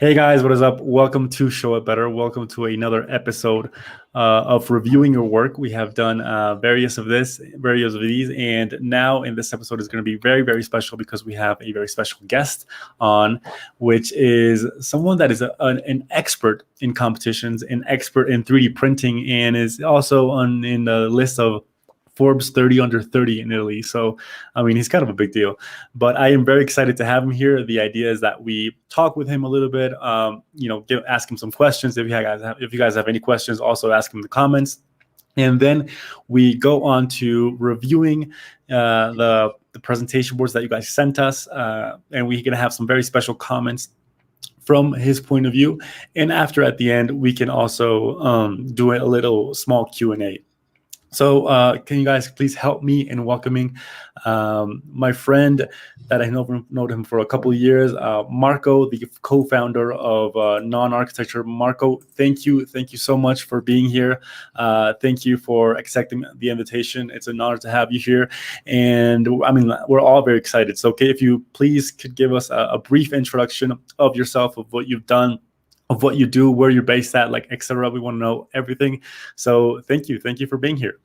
Hey guys, what is up? Welcome to Show It Better. Welcome to another episode of reviewing your work. We have done various of these, and now in this episode is going to be very, very special because we have a very special guest on, which is someone that is an expert in competitions, an expert in 3D printing, and is also in the list of Forbes 30 under 30 in Italy. So, I mean, he's kind of a big deal. But I am very excited to have him here. The idea is that we talk with him a little bit, ask him some questions. If you guys have any questions, also ask him in the comments. And then we go on to reviewing the presentation boards that you guys sent us. And we're going to have some very special comments from his point of view. And at the end, we can also do a little small Q&A. So can you guys please help me in welcoming my friend that I know him for a couple of years, Marco, the co-founder of Non-Architecture. Marco, thank you so much for being here. Thank you for accepting the invitation. It's an honor to have you here. And I mean, we're all very excited. So okay, if you please could give us a brief introduction of yourself, of what you've done, of what you do, where you're based at, like, etc. We want to know everything. So thank you for being here.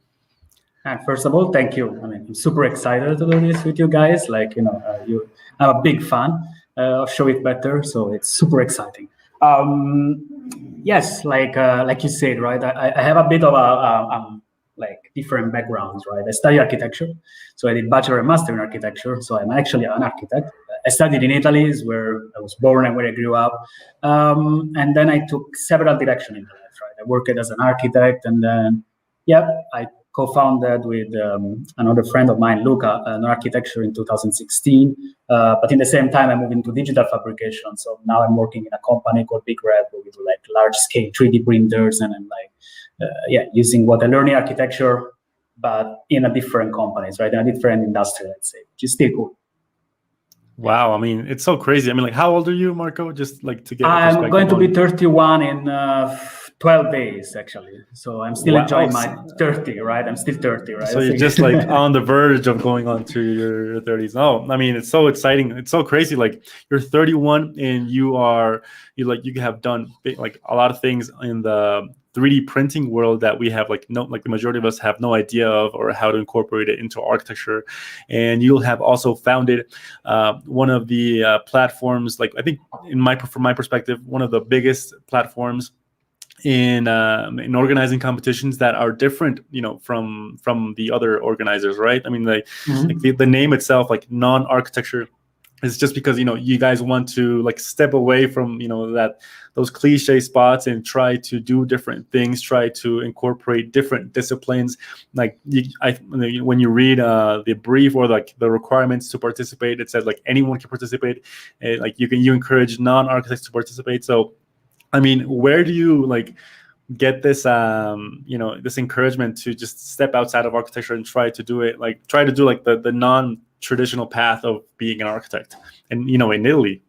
And first of all, thank you. I mean, I'm super excited to do this with you guys. I'm a big fan of Show It Better, so it's super exciting. Yes, like you said, right? I have a bit of a different backgrounds, right? I study architecture, so I did bachelor and master in architecture. So I'm actually an architect. I studied in Italy, is where I was born and where I grew up. And then I took several directions in life, right? I worked as an architect, and then I co-founded with another friend of mine, Luca, an architecture in 2016. But in the same time, I moved into digital fabrication. So now I'm working in a company called Big Red, where we do like large-scale 3D printers, and I'm using what I learned in architecture, but in a different companies, right? In a different industry, let's say, which is still cool. Wow, I mean, it's so crazy. I mean, like, how old are you, Marco? Just like to get. I'm going to be 31 in 12 days, actually. So I'm still enjoying my 30, right? I'm still 30, right? So you're just like on the verge of going on to your 30s. Oh, I mean, it's so exciting. It's so crazy. Like, you're 31 and you have done like a lot of things in the 3D printing world that we have the majority of us have no idea of, or how to incorporate it into architecture. And you'll have also founded one of the platforms, like I think from my perspective, one of the biggest platforms in organizing competitions that are different, from the other organizers, right? I mean, like the name itself, like Non-Architecture, is just because you guys want to like step away from those cliche spots and try to do different things, try to incorporate different disciplines. Like when you read the brief or like the requirements to participate, it says like anyone can participate. Like you encourage non-architects to participate. So I mean, where do you get this this encouragement to just step outside of architecture and try to do the non-traditional path of being an architect, and in Italy?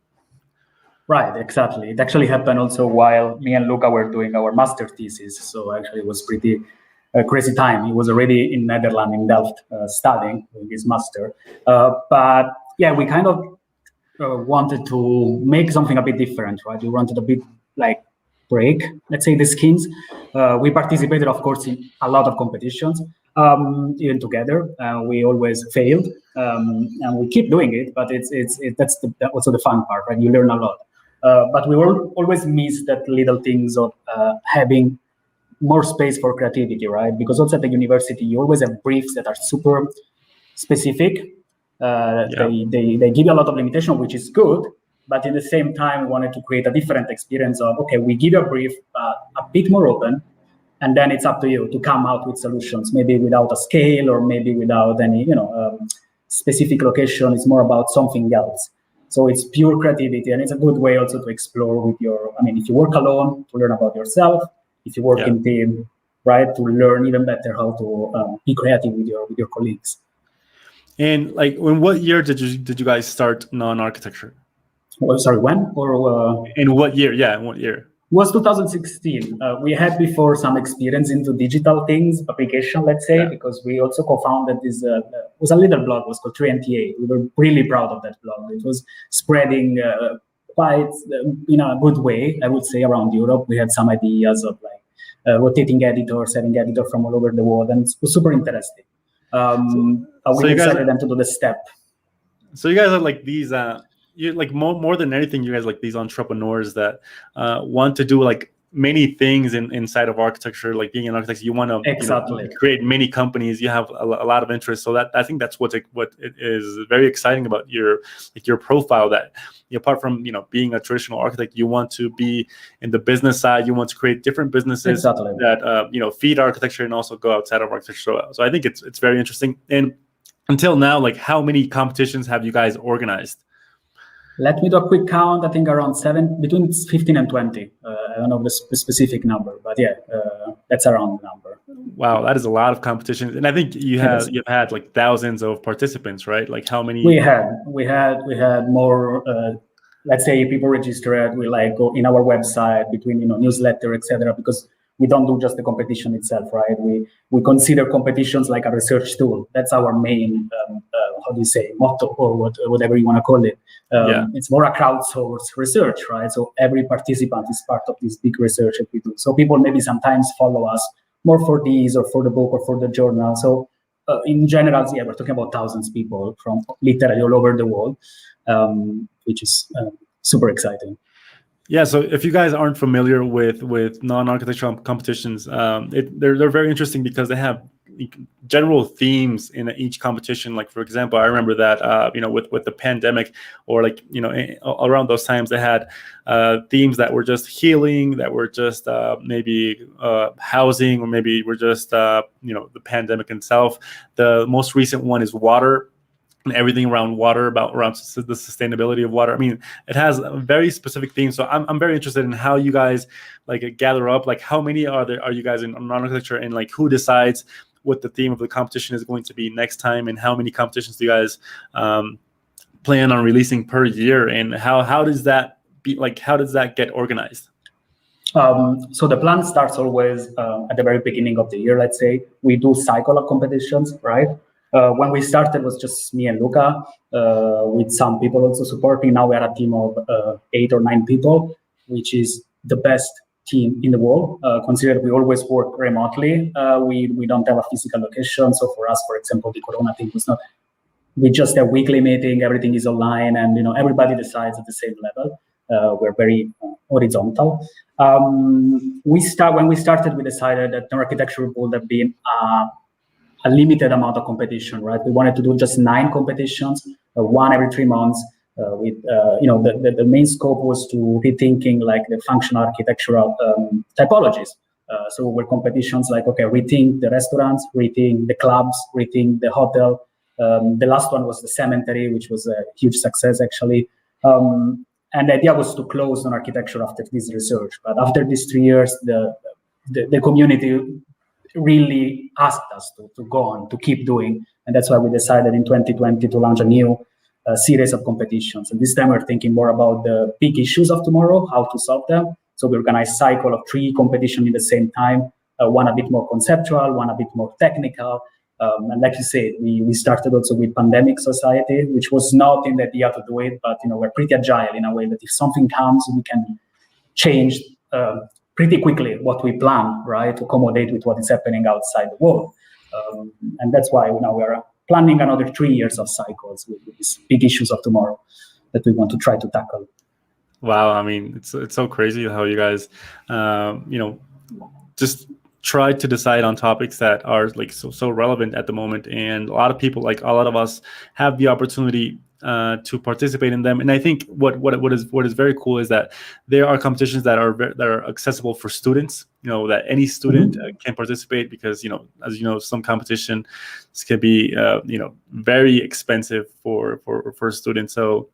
Right, exactly. It actually happened also while me and Luca were doing our master thesis. So actually, it was pretty crazy time. He was already in Netherlands, in Delft, studying his master. But yeah, we kind of wanted to make something a bit different, right? We wanted a bit break, let's say, the skins. We participated, of course, in a lot of competitions, even together. We always failed, and we keep doing it. But that's also the fun part, right? You learn a lot. But we will always miss that little things of having more space for creativity, right? Because also at the university, you always have briefs that are super specific. They give you a lot of limitation, which is good. But at the same time, we wanted to create a different experience of, okay, we give you a brief, a bit more open, and then it's up to you to come out with solutions, maybe without a scale or maybe without any, specific location. It's more about something else. So it's pure creativity, and it's a good way also to explore with if you work alone, to learn about yourself. If you work in team, right, to learn even better how to be creative with your colleagues. And in what year did you guys start Non-Architecture? Well, sorry, when or in what year? Yeah, in what year? It was 2016. We had before some experience into digital things, application, let's say, because we also co-founded this. It was a little blog, it was called 3NT8. We were really proud of that blog. It was spreading quite in a good way, I would say, around Europe. We had some ideas of like rotating editors, having editors from all over the world, and it was super interesting. We decided then to do the step. So you guys are like these, you like more than anything, you guys like these entrepreneurs that want to do like many things inside of architecture. Like being an architect, you want to create many companies. You have a lot of interest. So that I think that's what it is very exciting about your profile. That apart from being a traditional architect, you want to be in the business side. You want to create different businesses that feed architecture and also go outside of architecture. So I think it's very interesting. And until now, like how many competitions have you guys organized? Let me do a quick count. I think around between 15 and 20. I don't know the specific number, but yeah, that's around the number. Wow, that is a lot of competitions. And I think you've had like thousands of participants, right? Like how many? We had more. Let's say people registered. We like go in our website between newsletter, etc. Because we don't do just the competition itself, right? We consider competitions like a research tool. That's our main, motto or whatever you want to call it. It's more a crowdsourced research, right? So every participant is part of this big research that we do. So people maybe sometimes follow us more for these or for the book or for the journal. So in general, we're talking about thousands of people from literally all over the world, which is super exciting. Yeah, so if you guys aren't familiar with non-architectural competitions, they're very interesting because they have general themes in each competition. Like for example, I remember that with the pandemic, or like around those times, they had themes that were just healing, that were just maybe housing, or maybe were just the pandemic itself. The most recent one is water. And everything around water, around the sustainability of water. I mean, it has a very specific theme. So I'm very interested in how you guys like gather up. Like, how many are you guys in non-architecture, and like who decides what the theme of the competition is going to be next time, and how many competitions do you guys plan on releasing per year, and how does that get organized? So the plan starts always at the very beginning of the year. Let's say we do cycle of competitions, right? When we started, it was just me and Luca, with some people also supporting. Now we are a team of 8 or 9 people, which is the best team in the world. Consider we always work remotely. We don't have a physical location. So for us, for example, the Corona thing was not. We just have weekly meeting. Everything is online, and everybody decides at the same level. We're very horizontal. When we started, we decided that architecture would have been a limited amount of competition, right? We wanted to do just 9 competitions, one every 3 months. The main scope was to rethinking like the functional architectural typologies. So were competitions like, okay, rethink the restaurants, rethink the clubs, rethink the hotel. The last one was the cemetery, which was a huge success actually. And the idea was to close on architecture after this research. But after these 3 years, the community really asked us to go on, to keep doing. And that's why we decided in 2020 to launch a new series of competitions. And this time we're thinking more about the big issues of tomorrow, how to solve them. So we organize a cycle of 3 competitions in the same time, one a bit more conceptual, one a bit more technical. And like you said, we started also with Pandemic Society, which was not in the idea to do it, but we're pretty agile in a way that if something comes, we can change pretty quickly what we plan, right, to accommodate with what is happening outside the world. And that's why now we are planning another 3 years of cycles with these big issues of tomorrow that we want to try to tackle. Wow, I mean, it's so crazy how you guys, just try to decide on topics that are like so relevant at the moment, and a lot of people, like a lot of us, have the opportunity to participate in them. And I think what is very cool is that there are competitions that are accessible for students. That any student can participate, because as some competitions can be very expensive for students. So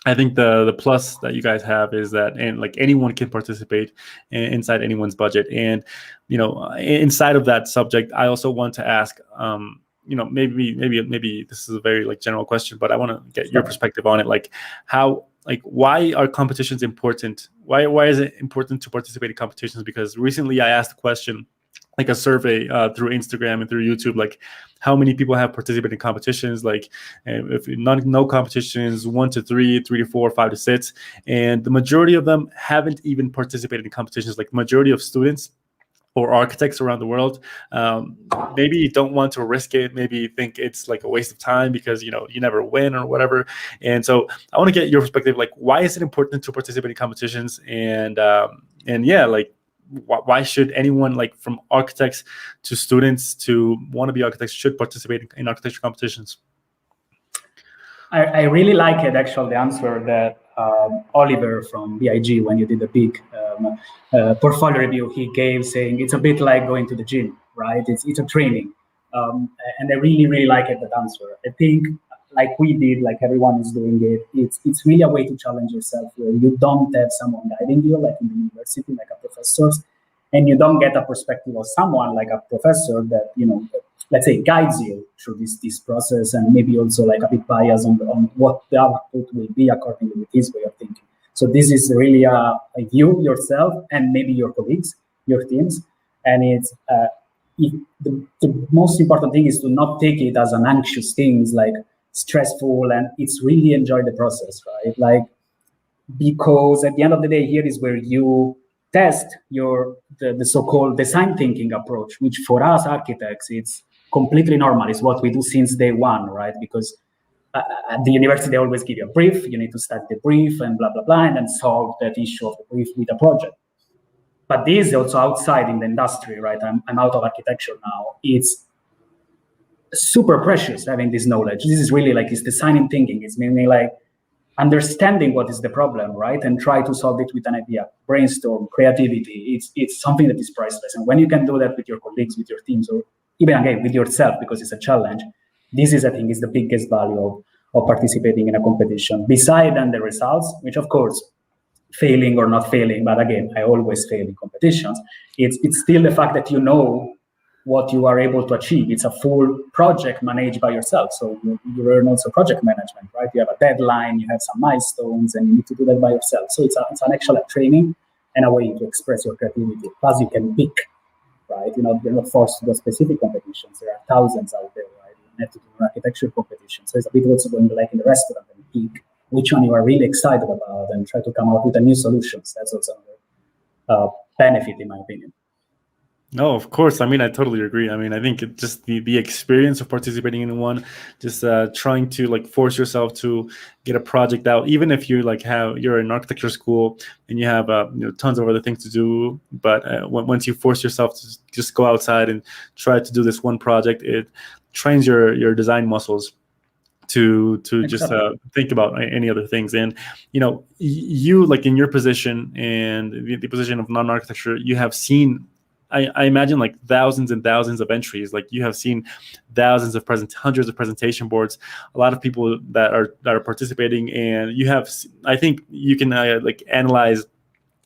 I think the plus that you guys have is that, and like anyone can participate inside anyone's budget. And inside of that subject, I also want to ask, maybe this is a very like general question, but I want to get your perspective on it. Like why are competitions important? Why is it important to participate in competitions? Because recently I asked the question, like a survey through Instagram and through YouTube, like how many people have participated in competitions, like if no competitions, 1 to 3, 3 to 4, 5 to 6, and the majority of them haven't even participated in competitions. Like the majority of students or architects around the world maybe don't want to risk it, maybe think it's like a waste of time because you never win or whatever. And so I want to get your perspective, like why is it important to participate in competitions, and yeah, like why should anyone, like from architects to students to wannabe architects, should participate in architecture competitions? I really like it, actually, the answer that Oliver from BIG, when you did the big portfolio review, he gave, saying it's a bit like going to the gym, right? It's a training. And I really, really like it, that answer. I think, like we did, like everyone is doing it, it's really a way to challenge yourself, where you don't have someone guiding you, like in the university, like a professor, and you don't get a perspective of someone like a professor that, let's say, guides you through this process, and maybe also like a bit biased on what the output will be according to his way of thinking. So this is really a you, yourself, and maybe your colleagues, your teams. And it's the most important thing is to not take it as an anxious thing, like stressful, and it's really enjoy the process, right? Like, because at the end of the day, here is where you test the so-called design thinking approach, which for us architects, it's completely normal. It's what we do since day one, right? Because at the university, they always give you a brief. You need to study the brief and blah, blah, blah, and then solve that issue of the brief with a project. But this is also outside in the industry, right? I'm out of architecture now. It's super precious having this knowledge. This is really like, it's designing thinking. It's mainly like understanding what is the problem, right? And try to solve it with an idea, brainstorm, creativity. It's something that is priceless. And when you can do that with your colleagues, with your teams, or even again, with yourself, because it's a challenge, this is, I think, is the biggest value of participating in a competition. Beside then the results, which of course, failing or not failing, but again, I always fail in competitions. It's still the fact that you know what you are able to achieve. It's a full project managed by yourself. So you learn also project management, right? You have a deadline, you have some milestones, and you need to do that by yourself. So it's an actual training and a way to express your creativity. Plus you can pick, right? You're not forced to do specific competitions. There are thousands out there, right? You have to do an architecture competition. So it's a bit also going like in the restaurant and pick which one you are really excited about and try to come up with a new solutions. That's also another benefit, in my opinion. No, of course. I mean, I totally agree. I mean, I think it just the experience of participating in one, just trying to like force yourself to get a project out, even if you like you're in architecture school and you have tons of other things to do. But once you force yourself to just go outside and try to do this one project, it trains your design muscles to just think about any other things. And you like in your position and the position of non-architecture, you have seen, I imagine, like thousands and thousands of entries. Like you have seen thousands of hundreds of presentation boards, a lot of people that are participating, and you have, I think you can like analyze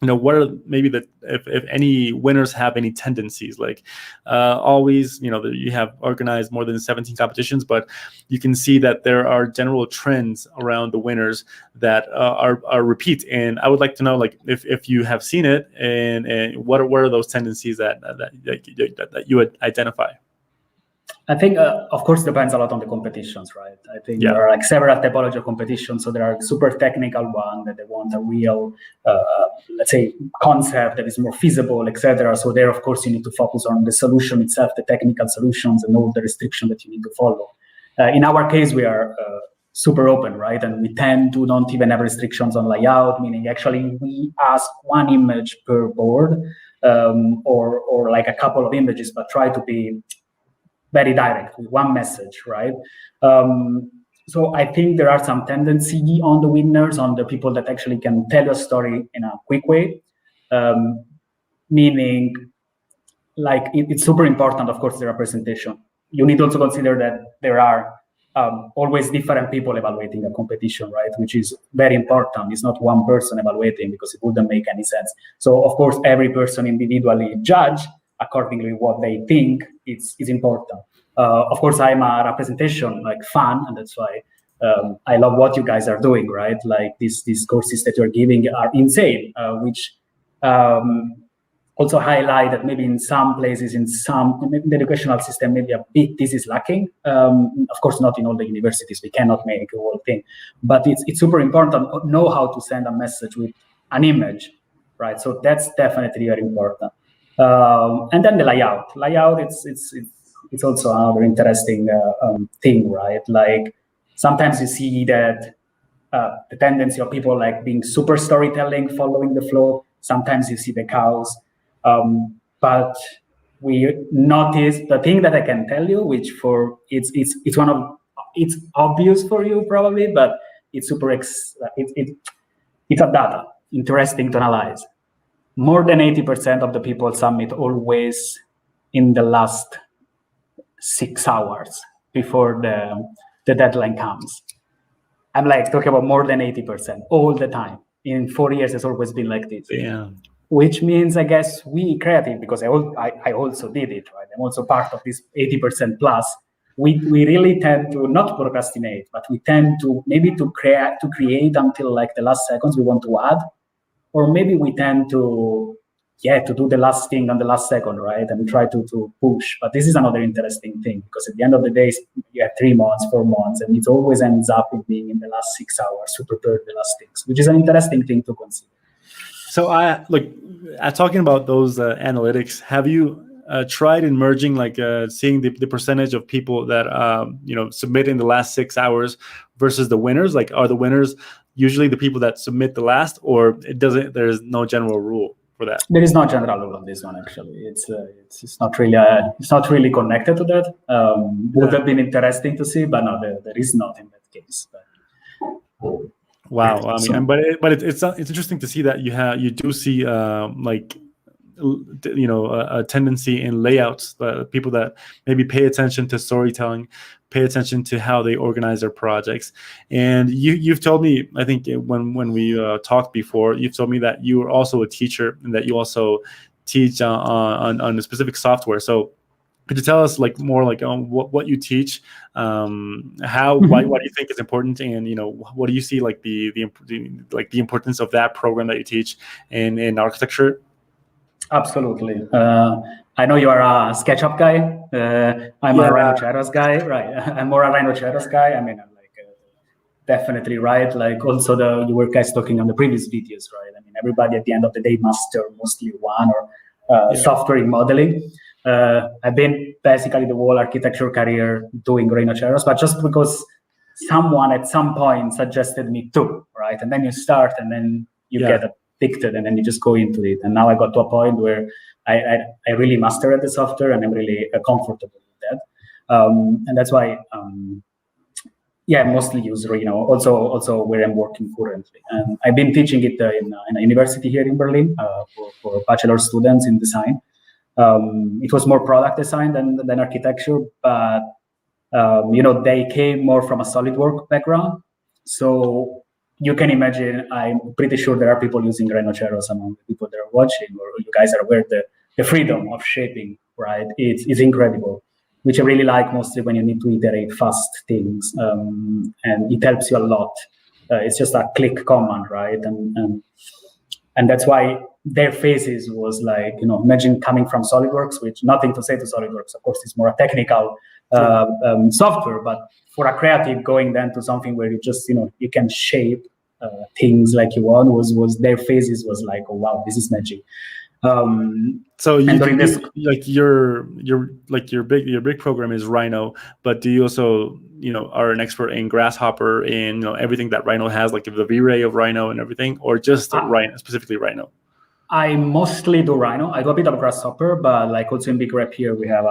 what are maybe if any winners have any tendencies. Like always, you have organized more than 17 competitions, but you can see that there are general trends around the winners that are repeat. And I would like to know, like, if you have seen it, and what are those tendencies that you would identify? I think, of course, depends a lot on the competitions, right? I think there are like several typology of competitions. So there are super technical one that they want a real, let's say, concept that is more feasible, etc. So there, of course, you need to focus on the solution itself, the technical solutions, and all the restrictions that you need to follow. In our case, we are super open, right? And we tend to not even have restrictions on layout, meaning actually we ask one image per board, or like a couple of images, but try to be very direct with one message, right? So I think there are some tendency on the winners, on the people that actually can tell a story in a quick way, meaning like it's super important, of course, the representation. You need to also consider that there are always different people evaluating a competition, right? Which is very important. It's not one person evaluating, because it wouldn't make any sense. So of course, every person individually judge accordingly what they think is important. Of course, I'm a representation like fan, and that's why I love what you guys are doing, right? Like these courses that you're giving are insane, which also highlight that maybe in some places, in the educational system, maybe a bit this is lacking. Of course, not in all the universities. We cannot make the whole thing, but it's super important to know how to send a message with an image, right? So that's definitely very important. And then the layout. It's also another interesting thing, right? Like sometimes you see that the tendency of people like being super storytelling, following the flow. Sometimes you see the cows. But we notice the thing that I can tell you, which it's obvious for you probably, but it's it's a data interesting to analyze. More than 80% of the people submit always in the last 6 hours before the deadline comes. I'm like talking about more than 80% all the time. In 4 years, it's always been like this. Yeah. Which means, I guess, we creative, because I also did it, right? I'm also part of this 80% plus. We really tend to not procrastinate, but we tend to maybe to create until like the last seconds we want to add, or maybe we tend to do the last thing on the last second, right? And try to push. But this is another interesting thing, because at the end of the day, you have 3 months, 4 months, and it always ends up in being in the last 6 hours to prepare the last things, which is an interesting thing to consider. So talking about those analytics, have you tried in merging, seeing the percentage of people that submit in the last 6 hours versus the winners? Like, are the winners usually the people that submit the last, or there's no general rule for that? There is no general rule on this one. Actually, it's not really connected to that. Would have been interesting to see, but no, there is not in that case. Wow, I mean, but it's interesting to see that you do see a tendency in layouts, people that maybe pay attention to storytelling, pay attention to how they organize their projects. And you've told me, I think when we talked before, you've told me that you are also a teacher and that you also teach on a specific software. So could you tell us more what you teach, why do you think it's important, and what do you see the importance of that program that you teach in architecture? Absolutely. I know you are a SketchUp guy. I'm a Rhinoceros guy, right? I'm more a Rhinoceros guy. I mean, I'm definitely right. Like also you were guys talking on the previous videos, right? I mean, everybody at the end of the day master mostly one or software in modeling. I've been basically the whole architecture career doing Rhinoceros, but just because someone at some point suggested me to, right? And then you start, and then you get addicted, and then you just go into it. And now I got to a point where I really mastered the software, and I'm really comfortable with that. And that's why, mostly use Rhino. Also where I'm working currently. And I've been teaching it in a university here in Berlin for bachelor students in design. It was more product design than architecture, but they came more from a SolidWorks background. So you can imagine, I'm pretty sure there are people using Rhinoceros among the people that are watching, or you guys are aware the freedom of shaping, right? It's incredible, which I really like mostly when you need to iterate fast things, and it helps you a lot. It's just a click command, right? And that's why their phases was imagine coming from SolidWorks, which nothing to say to SolidWorks. Of course, it's more a technical software, but for a creative, going then to something where you just, you can shape things like you want was their phases was like, oh, wow, this is magic. So your big program is Rhino, but do you also are an expert in Grasshopper and everything that Rhino has, like the V-Ray of Rhino and everything, or just Rhino, specifically Rhino? I mostly do Rhino. I do a bit of Grasshopper, but also in Big Rep here we have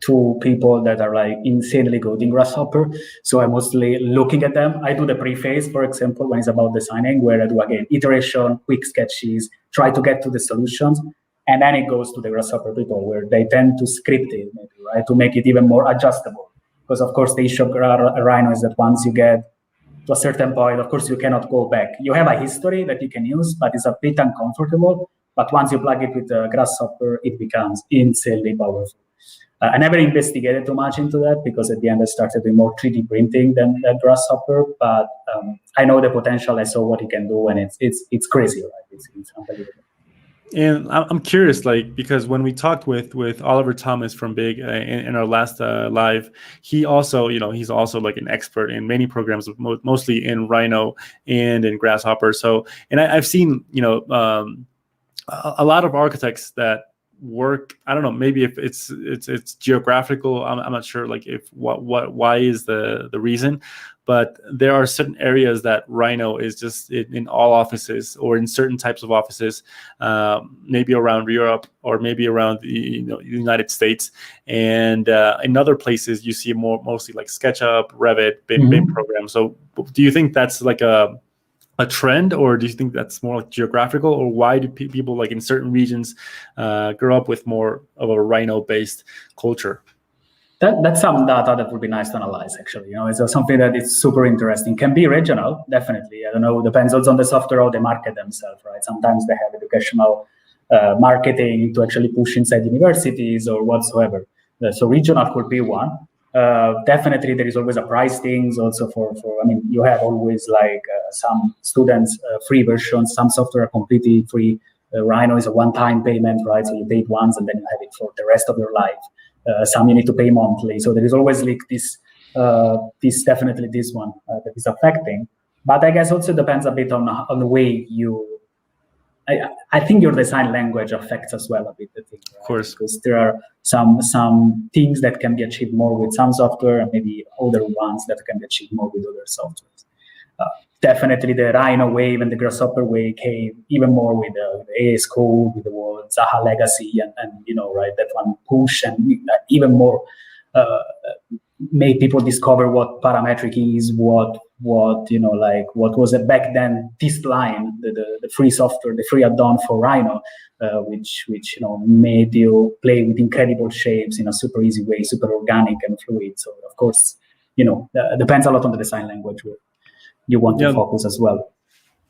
2 people that are insanely good in Grasshopper. So I'm mostly looking at them. I do the pre-phase, for example, when it's about designing, where I do again iteration, quick sketches, try to get to the solutions, and then it goes to the Grasshopper people, where they tend to script it, maybe, right, to make it even more adjustable. Because of course the issue of Rhino is that once you get to a certain point, of course you cannot go back. You have a history that you can use, but it's a bit uncomfortable. But once you plug it with the Grasshopper, it becomes insanely powerful. I never investigated too much into that, because at the end I started doing more 3D printing than Grasshopper. But I know the potential. I saw what it can do, and it's crazy, right? It's unbelievable. And I'm curious, like, because when we talked with Oliver Thomas from Big in our last live, he also, he's also like an expert in many programs, mostly in Rhino and in Grasshopper. So, and I've seen, a lot of architects that work. I don't know, maybe if it's geographical. I'm not sure, like, if why is the reason, but there are certain areas that Rhino is just in all offices, or in certain types of offices, maybe around Europe or maybe around the United States, and in other places you see mostly like SketchUp, Revit, BIM programs. So do you think that's like a trend, or do you think that's more like geographical, or why do people like in certain regions grow up with more of a Rhino based culture? That's some data that would be nice to analyze, actually. It's something that is super interesting. Can be regional, definitely. I don't know, depends also on the software or the market themselves, right? Sometimes they have educational marketing to actually push inside universities or whatsoever. So regional could be one. Definitely, there is always a price things also for you have always like some students free versions, some software are completely free. Rhino is a one-time payment, right? So you pay it once and then you have it for the rest of your life. Some you need to pay monthly. So there is always like this definitely this one that is affecting. But I guess also depends a bit on the way you. I think your design language affects as well a bit the thing, right? Of course, because there are some things that can be achieved more with some software, and maybe other ones that can be achieved more with other softwares. Definitely, the Rhino wave and the Grasshopper wave came even more with the AS Code, with the whole Zaha legacy, and right, that one push, and even more made people discover what parametric is, what was it back then, this line, the free software, the free add-on for Rhino, which made you play with incredible shapes in a super easy way, super organic and fluid. So of course, depends a lot on the design language where you want to focus as well.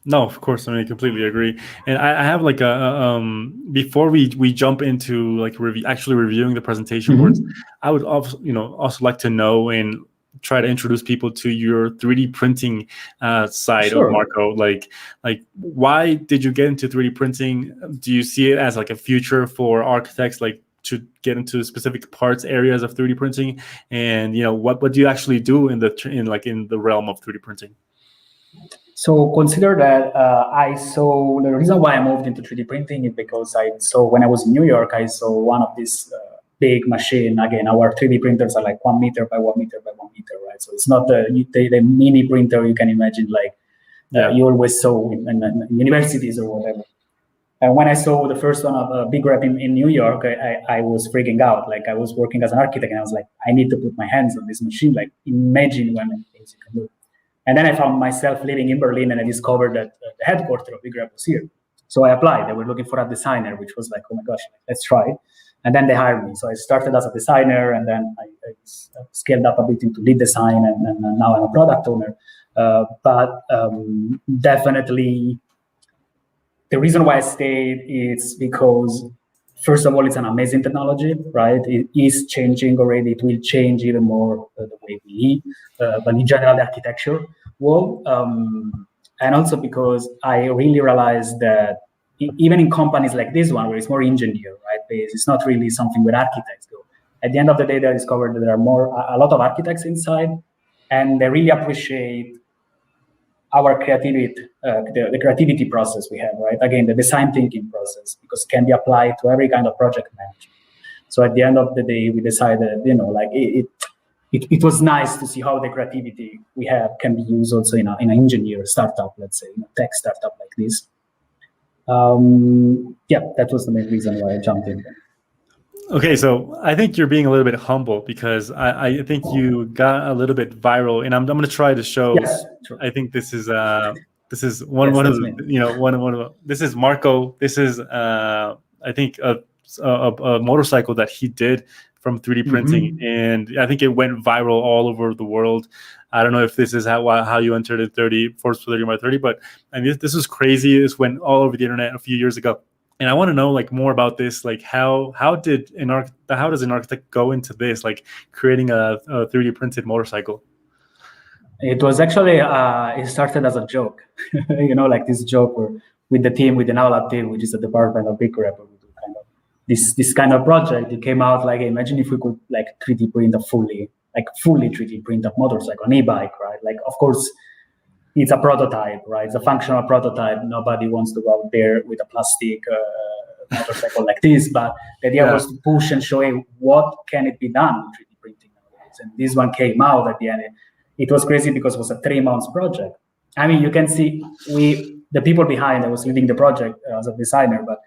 No, of course. I completely agree. And I have like before we jump into like actually reviewing the presentation boards, I would also like to know and try to introduce people to your 3D printing side of Marco. Like why did you get into 3D printing? Do you see it as like a future for architects, like to get into specific parts areas of 3D printing? And what do you actually do in the realm of 3D printing? So consider that I saw, the reason why I moved into 3D printing is because I saw, when I was in New York, I saw one of these big machine. Again, our 3D printers are like 1 meter by 1 meter by 1 meter, right? So it's not the mini printer you can imagine, like you always saw in universities or whatever. And when I saw the first one of a big rep in New York, I was freaking out. Like, I was working as an architect and I was like, I need to put my hands on this machine. Like, imagine what many things you can do. And then I found myself living in Berlin, and I discovered that the headquarters of Big Rep was here. So I applied. They were looking for a designer, which was like, oh my gosh, let's try it. And then they hired me. So I started as a designer, and then I scaled up a bit into lead design, and now I'm a product owner. But definitely, the reason why I stayed is because, first of all, it's an amazing technology, right? It is changing already. It will change even more the way we eat, but in general, the architecture will. And also because I really realized that even in companies like this one, where it's more engineer, right? It's not really something where architects go. At the end of the day, they discovered that there are a lot of architects inside, and they really appreciate our creativity, the creativity process we have, right? Again, the design thinking process, because it can be applied to every kind of project management. So at the end of the day, we decided, it was nice to see how the creativity we have can be used also in an engineer startup, let's say, in a tech startup like this. That was the main reason why I jumped in. Okay, so I think you're being a little bit humble, because I think you got a little bit viral, and I'm going to try to show. Yes, true. I think this is one of the, this is Marco. This is I think a motorcycle that he did from 3D printing, and I think it went viral all over the world. I don't know if this is how you entered it, Forbes 30 by 30, but this was crazy. This went all over the internet a few years ago. And I want to know like more about this. Like how does an architect go into this, like creating a 3D printed motorcycle? It was actually it started as a joke, like this joke where with the team, with the Nowlab team, which is a department of Big Rep, we do kind of this kind of project. It came out like, imagine if we could like 3D print a fully 3D print a motorcycle, an e-bike, right? Like, of course, it's a prototype, right? It's a functional prototype. Nobody wants to go out there with a plastic motorcycle like this, but the idea was to push and show, hey, what can it be done with 3D printing nowadays? And this one came out at the end. It was crazy because it was a 3 months project. I mean, you can see the people behind, I was leading the project as a designer, but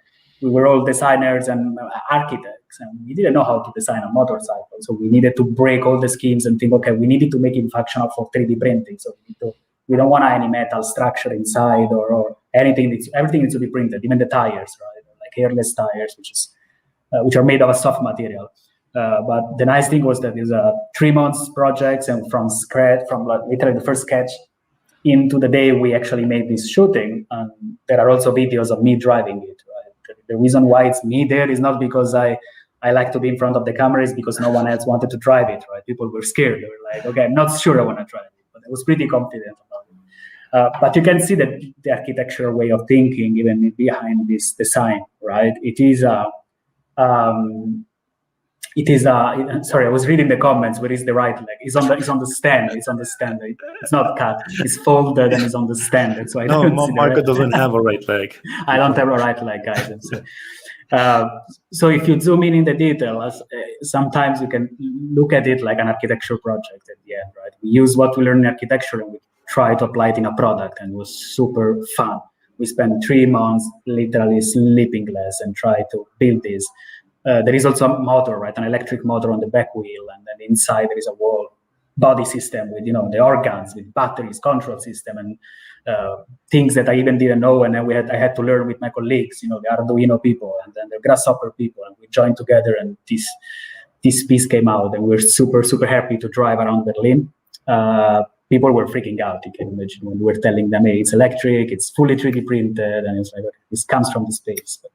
we were all designers and architects, and we didn't know how to design a motorcycle. So we needed to break all the schemes and think, okay, we needed to make it functional for 3D printing. So we don't want any metal structure inside or anything. Everything needs to be printed, even the tires, right? Like airless tires, which are made of a soft material. But the nice thing was that it's a 3 months project, and from scratch, from like literally the first sketch into the day we actually made this shooting. And there are also videos of me driving it, right? The reason why it's me there is not because I like to be in front of the camera, is because no one else wanted to drive it, right? People were scared. They were like, okay, I'm not sure I want to drive it, but I was pretty confident about it. But you can see that the architectural way of thinking even behind this design, right? Sorry, I was reading the comments. Where is the right leg? It's on the stand. It's on the stand. It's not cut. It's folded and it's on the stand. So Marco doesn't have a right leg. I don't have a right leg, guys. So if you zoom in the details, sometimes you can look at it like an architecture project at the end, right? We use what we learn in architecture and we try to apply it in a product, and it was super fun. We spent 3 months literally sleeping less and try to build this. There is also a motor, right? An electric motor on the back wheel, and then inside there is a whole body system with, the organs, with batteries, control system, and things that I even didn't know. And then I had to learn with my colleagues, the Arduino people and then the Grasshopper people, and we joined together, and this piece came out, and we're super, super happy to drive around Berlin. People were freaking out. You can imagine when we were telling them, hey, it's electric, it's fully 3D printed, and it's like, okay, this comes from the space. But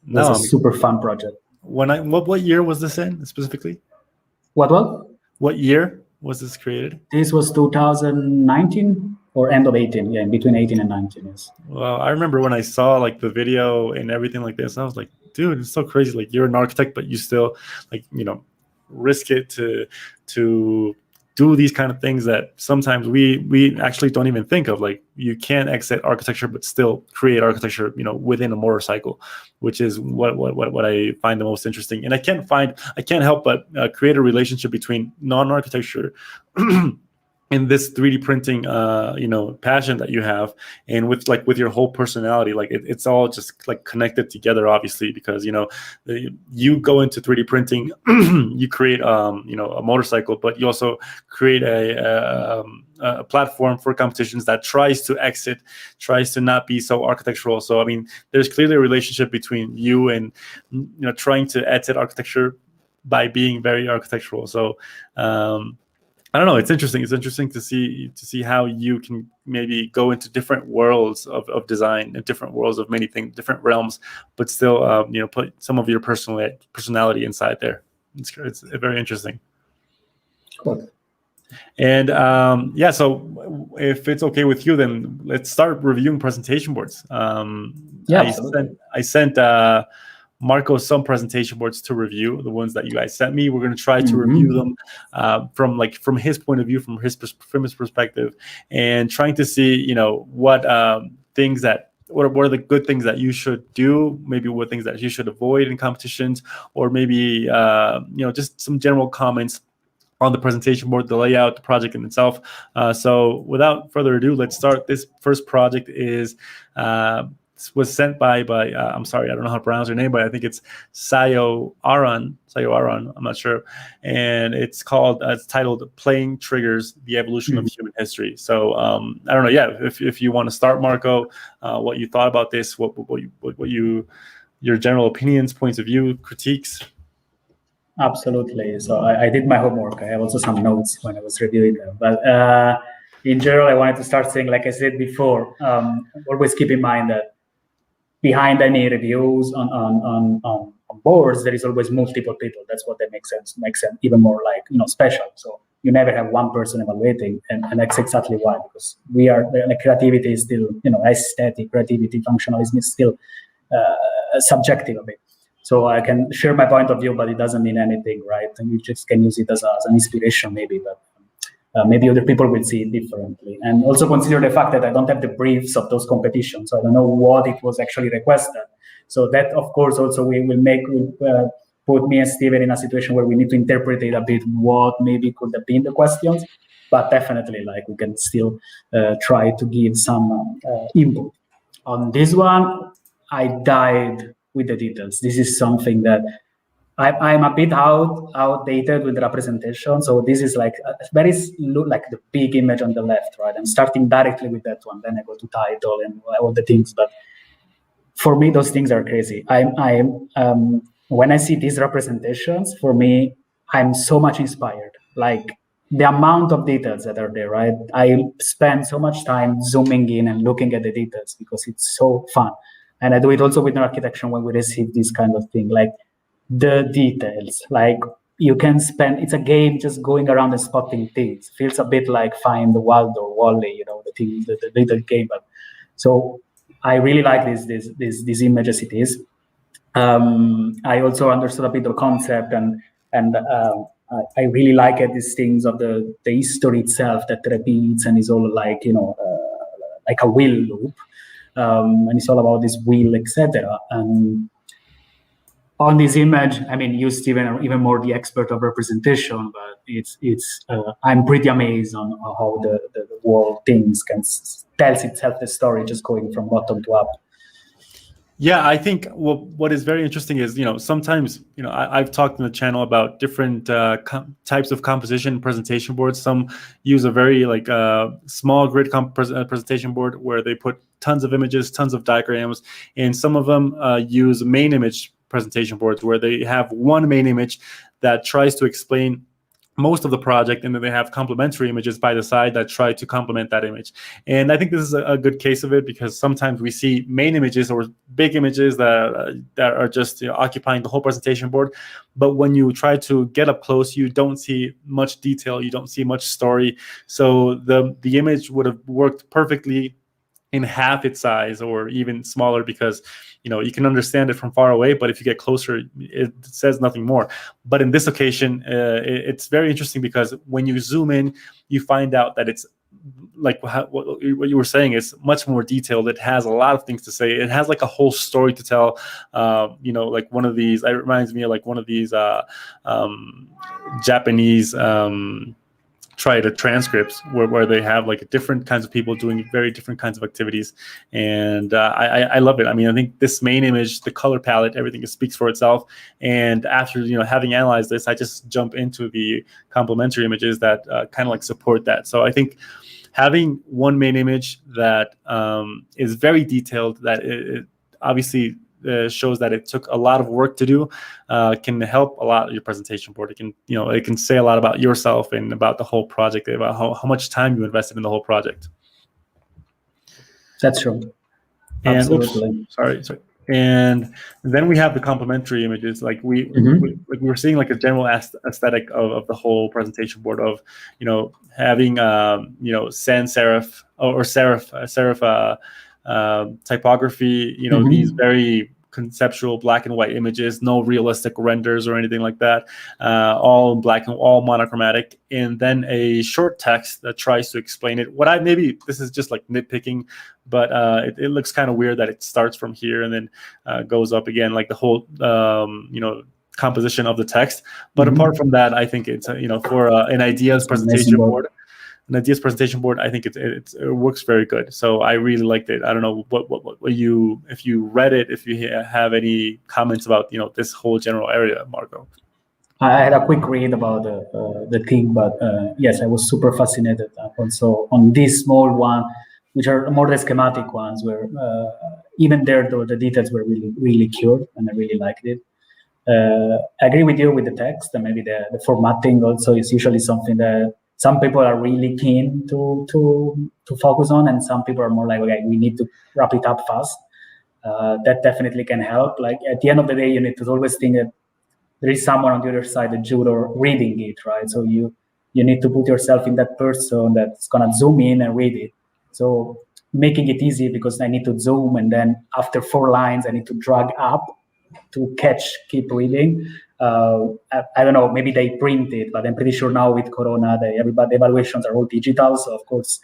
it was a super fun project. What year was this in specifically? What year was this created? This was 2019 or end of 18. Yeah, in between 18 and 19. Yes. Well, I remember when I saw like the video and everything like this, I was like, dude, it's so crazy. Like, you're an architect, but you still risk it to do these kind of things that sometimes we actually don't even think of. Like, you can't exit architecture but still create architecture within a motorcycle, which is what I find the most interesting. And I can't help but create a relationship between non-architecture and this 3D printing passion that you have, and with your whole personality. Like, it's all just like connected together, obviously, because you go into 3D printing, you create a motorcycle, but you also create a platform for competitions that tries to not be so architectural. So I mean, there's clearly a relationship between you and trying to exit architecture by being very architectural. So I don't know. It's interesting. It's interesting to see how you can maybe go into different worlds of design and different worlds of many things, different realms, but still, put some of your personality inside there. It's very interesting. Cool. And so if it's okay with you, then let's start reviewing presentation boards. I sent Marco some presentation boards to review, the ones that you guys sent me. We're going to try to review them from his point of view, from his perspective, and trying to see what things that what are the good things that you should do, maybe what things that you should avoid in competitions, or maybe just some general comments on the presentation board, the layout, the project in itself. So without further ado, let's start. This first project was sent by I'm sorry, I don't know how to pronounce her name, but I think it's Sayo Aran, I'm not sure. And it's titled Playing Triggers, the Evolution of Human History. So I don't know, if you want to start, Marco, what you thought about this, your general opinions, points of view, critiques. Absolutely. So I did my homework. I have also some notes when I was reviewing them. But in general, I wanted to start saying, like I said before, always keep in mind that behind any reviews on boards, there is always multiple people. That's what that makes them even more special. So you never have one person evaluating, and that's exactly why, because we are, the creativity is still, aesthetic, creativity, functionalism is still subjective a bit. So I can share my point of view, but it doesn't mean anything, right? And you just can use it as an inspiration, maybe, but maybe other people will see it differently. And also consider the fact that I don't have the briefs of those competitions, so I don't know what it was actually requested. So that, of course, also will put me and Steven in a situation where we need to interpret it a bit, what maybe could have been the questions, but definitely, like, we can still try to give some input. On this one, I died with the details. This is something that I'm a bit outdated with the representation. So this is like very like the big image on the left, right? I'm starting directly with that one. Then I go to title and all the things. But for me, those things are crazy. When I see these representations, for me, I'm so much inspired. Like the amount of details that are there, right? I spend so much time zooming in and looking at the details because it's so fun. And I do it also with architecture when we receive this kind of thing, like the details. Like you can spend, it's a game just going around and spotting things. Feels a bit like Find Waldo, Wally, the little game. But so I really like this image as it is. I also understood a bit of concept and I really like it, these things of the history itself that repeats and is all like, like a wheel loop. And it's all about this wheel, etc. And on this image, I mean, you, Steven, are even more the expert of representation, but I'm pretty amazed on how the world things tells itself the story just going from bottom to up. Yeah, I think what is very interesting is, sometimes, I've talked in the channel about different types of composition presentation boards. Some use a very small grid presentation board where they put tons of images, tons of diagrams, and some of them use main image presentation boards where they have one main image that tries to explain most of the project, and then they have complementary images by the side that try to complement that image. And I think this is a good case of it, because sometimes we see main images or big images that are just occupying the whole presentation board, but when you try to get up close, you don't see much detail, you don't see much story. So the image would have worked perfectly in half its size or even smaller, because you can understand it from far away, but if you get closer, it says nothing more. But in this occasion, it's very interesting, because when you zoom in, you find out that it's like what you were saying is much more detailed. It has a lot of things to say. It has like a whole story to tell. Like one of these, it reminds me of like one of these Japanese transcripts where they have like different kinds of people doing very different kinds of activities, and I love it. I mean, I think this main image, the color palette, everything speaks for itself. And after having analyzed this, I just jump into the complementary images that kind of like support that. So I think having one main image that is very detailed, that it obviously shows that it took a lot of work to do, can help a lot of your presentation board. It can say a lot about yourself and about the whole project, about how much time you invested in the whole project. That's true. And, absolutely. Sorry. And then we have the complementary images. Like we were seeing like a general aesthetic of the whole presentation board of, having sans serif or serif typography, these very conceptual black and white images, no realistic renders or anything like that, all black and all monochromatic, and then a short text that tries to explain it. Maybe this is just like nitpicking, but it looks kind of weird that it starts from here and then goes up again, like the whole composition of the text. But apart from that, I think it's for an ideas presentation board. An ideas presentation board, I think it works very good. So I really liked it. I don't know if you read it, if you have any comments about this whole general area, Marco. I had a quick read about the thing, but yes, I was super fascinated also on this small one, which are more the schematic ones, where even there though the details were really really cured, and I really liked it. I agree with you with the text, and maybe the formatting also is usually something that some people are really keen to focus on, and some people are more like, okay, we need to wrap it up fast. That definitely can help. Like at the end of the day, you need to always think that there is someone on the other side, the juror, reading it, right? So you need to put yourself in that person that's gonna zoom in and read it. So making it easy, because I need to zoom, and then after 4 lines I need to drag up to keep reading. I don't know, maybe they print it, but I'm pretty sure now with Corona, the evaluations are all digital. So of course,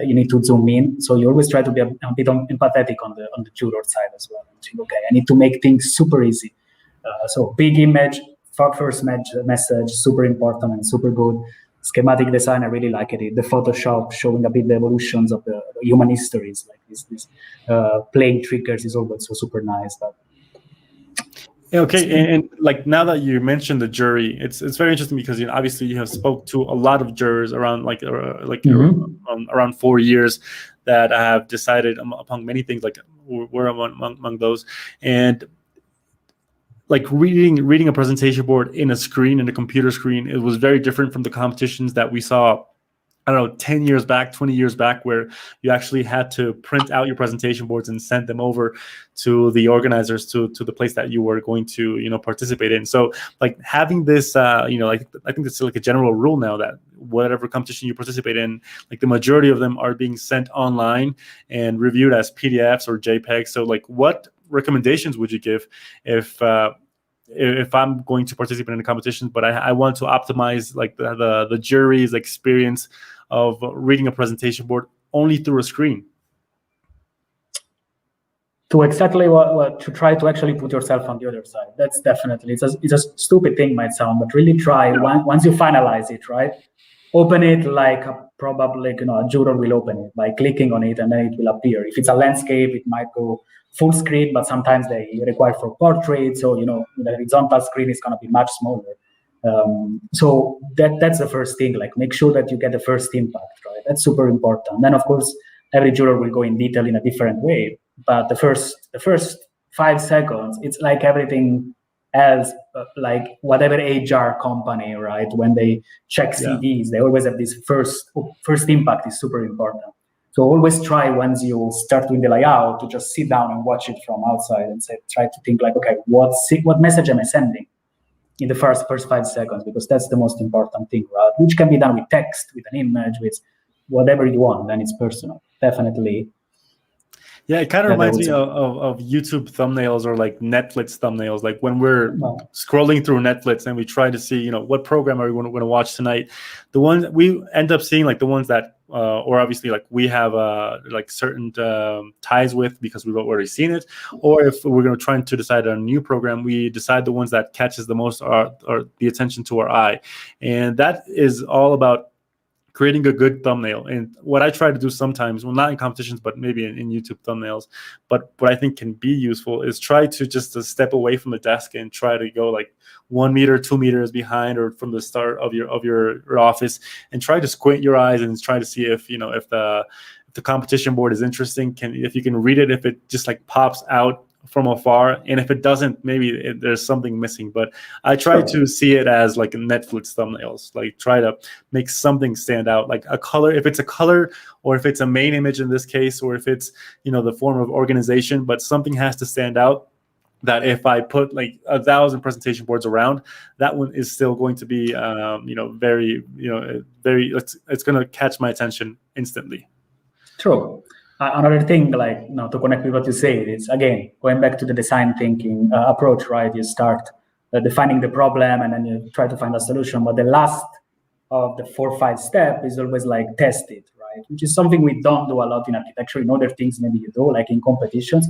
you need to zoom in. So you always try to be a bit empathetic on the juror side as well. And think, okay, I need to make things super easy. So big image, first message, super important and super good. Schematic design, I really like it. The Photoshop showing a bit the evolutions of the human histories, like this playing triggers is always so super nice. But okay, and like now that you mentioned the jury, it's very interesting because obviously you have spoke to a lot of jurors around around 4 years that have decided upon many things. Like we're among those, and like reading a presentation board in a computer screen, it was very different from the competitions that we saw, I don't know, 10 years back, 20 years back, where you actually had to print out your presentation boards and send them over to the organizers, to the place that you were going to, participate in. So like having this, I think it's like a general rule now that whatever competition you participate in, like the majority of them are being sent online and reviewed as PDFs or JPEGs. So like what recommendations would you give if I'm going to participate in the competitions, but I want to optimize like the jury's experience of reading a presentation board only through a screen? To exactly what to try to actually put yourself on the other side. That's definitely, it's a stupid thing might sound, but really try once you finalize it, right? Open it like probably a juror will open it by clicking on it, and then it will appear. If it's a landscape, it might go full screen, but sometimes they require for portraits, so the horizontal screen is going to be much smaller. So that's the first thing. Like make sure that you get the first impact, right? That's super important. Then of course every juror will go in detail in a different way, but the first 5 seconds, it's like everything else, like whatever HR company, right? When they check CVs, they always have this first impact is super important. So always try, once you start doing the layout, to just sit down and watch it from outside and try to think like, okay, what message am I sending in the first 5 seconds? Because that's the most important thing, right? Which can be done with text, with an image, with whatever you want. Then it's personal, definitely. Yeah, it kind of reminds me of YouTube thumbnails or like Netflix thumbnails. Like when we're scrolling through Netflix and we try to see, what program are we going to watch tonight? The ones we end up seeing, like the ones that, or obviously like we have like certain ties with because we've already seen it. Or if we're going to try to decide on a new program, we decide the ones that catches the most or the attention to our eye. And that is all about creating a good thumbnail. And what I try to do sometimes, well, not in competitions, but maybe in YouTube thumbnails, but what I think can be useful is try to just step away from the desk and try to go like 1 meter, 2 meters behind or from the start of your office, and try to squint your eyes and try to see if the competition board is interesting, if you can read it, if it just like pops out from afar, and if it doesn't, maybe there's something missing. But I try to see it as like Netflix thumbnails, like try to make something stand out, like a color, if it's a color, or if it's a main image in this case, or if it's the form of organization, but something has to stand out, that if I put like 1,000 presentation boards around, that one is still going to be very it's going to catch my attention instantly. True. Another thing, like to connect with what you say, is again going back to the design thinking approach, right? You start defining the problem, and then you try to find a solution. But the last of the 4 or 5 step is always like test it, right? Which is something we don't do a lot in architecture. In other things, maybe you do, like in competitions.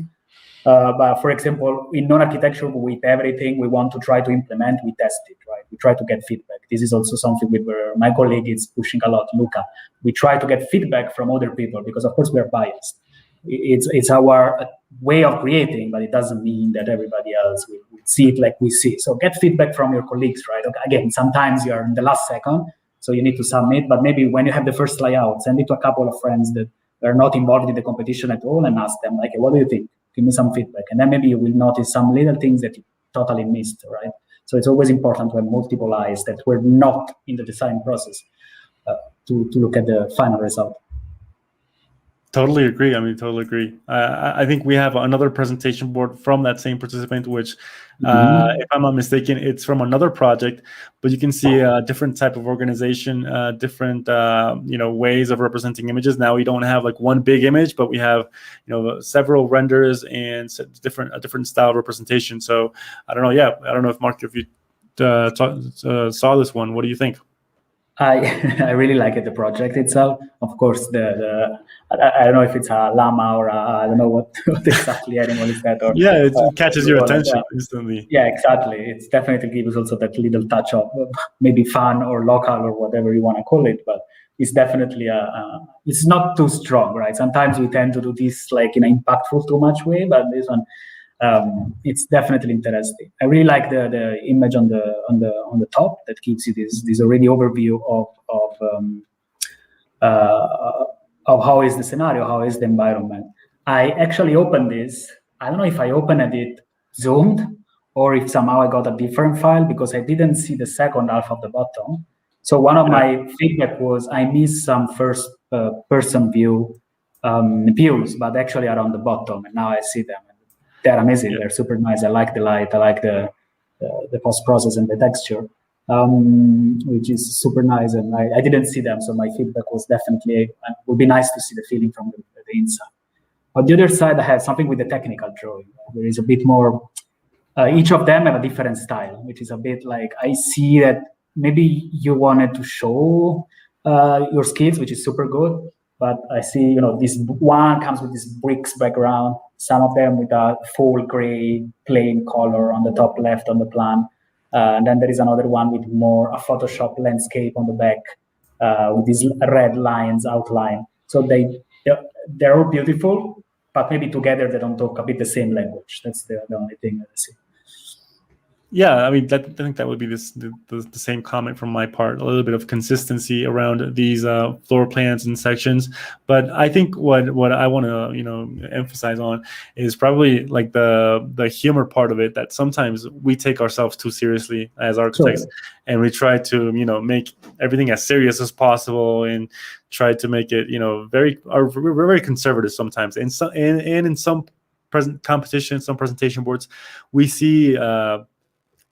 But for example, in non-architecture, with everything we want to try to implement, we test it, right? We try to get feedback. This is also something where my colleague is pushing a lot, Luca. We try to get feedback from other people because, of course, we're biased. It's our way of creating, but it doesn't mean that everybody else will see it like we see. So get feedback from your colleagues, right? Okay, again, sometimes you're in the last second, so you need to submit. But maybe when you have the first layout, send it to a couple of friends that are not involved in the competition at all and ask them, like, hey, what do you think? Give me some feedback. And then maybe you will notice some little things that you totally missed, right? So it's always important to have multiple eyes that were not in the design process to look at the final result. Totally agree. I mean, totally agree. I think we have another presentation board from that same participant, which, Mhm. if I'm not mistaken, it's from another project. But you can see a different type of organization, different ways of representing images. Now we don't have like one big image, but we have several renders and a different style of representation. So I don't know. Yeah, I don't know if Mark, if you saw this one, what do you think? I I really like it, the project itself. Of course, I don't know if it's a llama or I don't know what exactly animal is that or Yeah, it what catches you your call it. attention instantly. Yeah, exactly. It's definitely gives also that little touch of maybe fun or local or whatever you want to call it. But it's definitely it's not too strong, right? Sometimes we tend to do this like in an impactful too much way, but this one it's definitely interesting. I really like the image on the top that gives you this already overview uh, of how is the scenario, how is the environment. I actually opened this. I don't know if I opened it zoomed or if somehow I got a different file because I didn't see the second half of the bottom. So one of Yeah. my feedback was I missed some first person view views, but actually are on the bottom, and now I see them. They're amazing. Yeah. They're super nice. I like the light. I like the post process and the texture, which is super nice. And I didn't see them, so my feedback was definitely it would be nice to see the feeling from the inside. On the other side, I have something with the technical drawing. There is a bit more. Each of them have a different style, which is a bit like I see that maybe you wanted to show your skills, which is super good. But I see, this one comes with this bricks background. Some of them with a full gray plain color on the top left on the plan, and then there is another one with more a Photoshop landscape on the back with these red lines outline. So they're all beautiful, but maybe together they don't talk a bit the same language. That's the only thing I see. Yeah, I mean, I think that would be the same comment from my part. A little bit of consistency around these floor plans and sections, but I think what I want to emphasize on is probably like the humor part of it. That sometimes we take ourselves too seriously as architects, Sure. and we try to make everything as serious as possible and try to make it we're very conservative sometimes. And in some some presentation boards, we see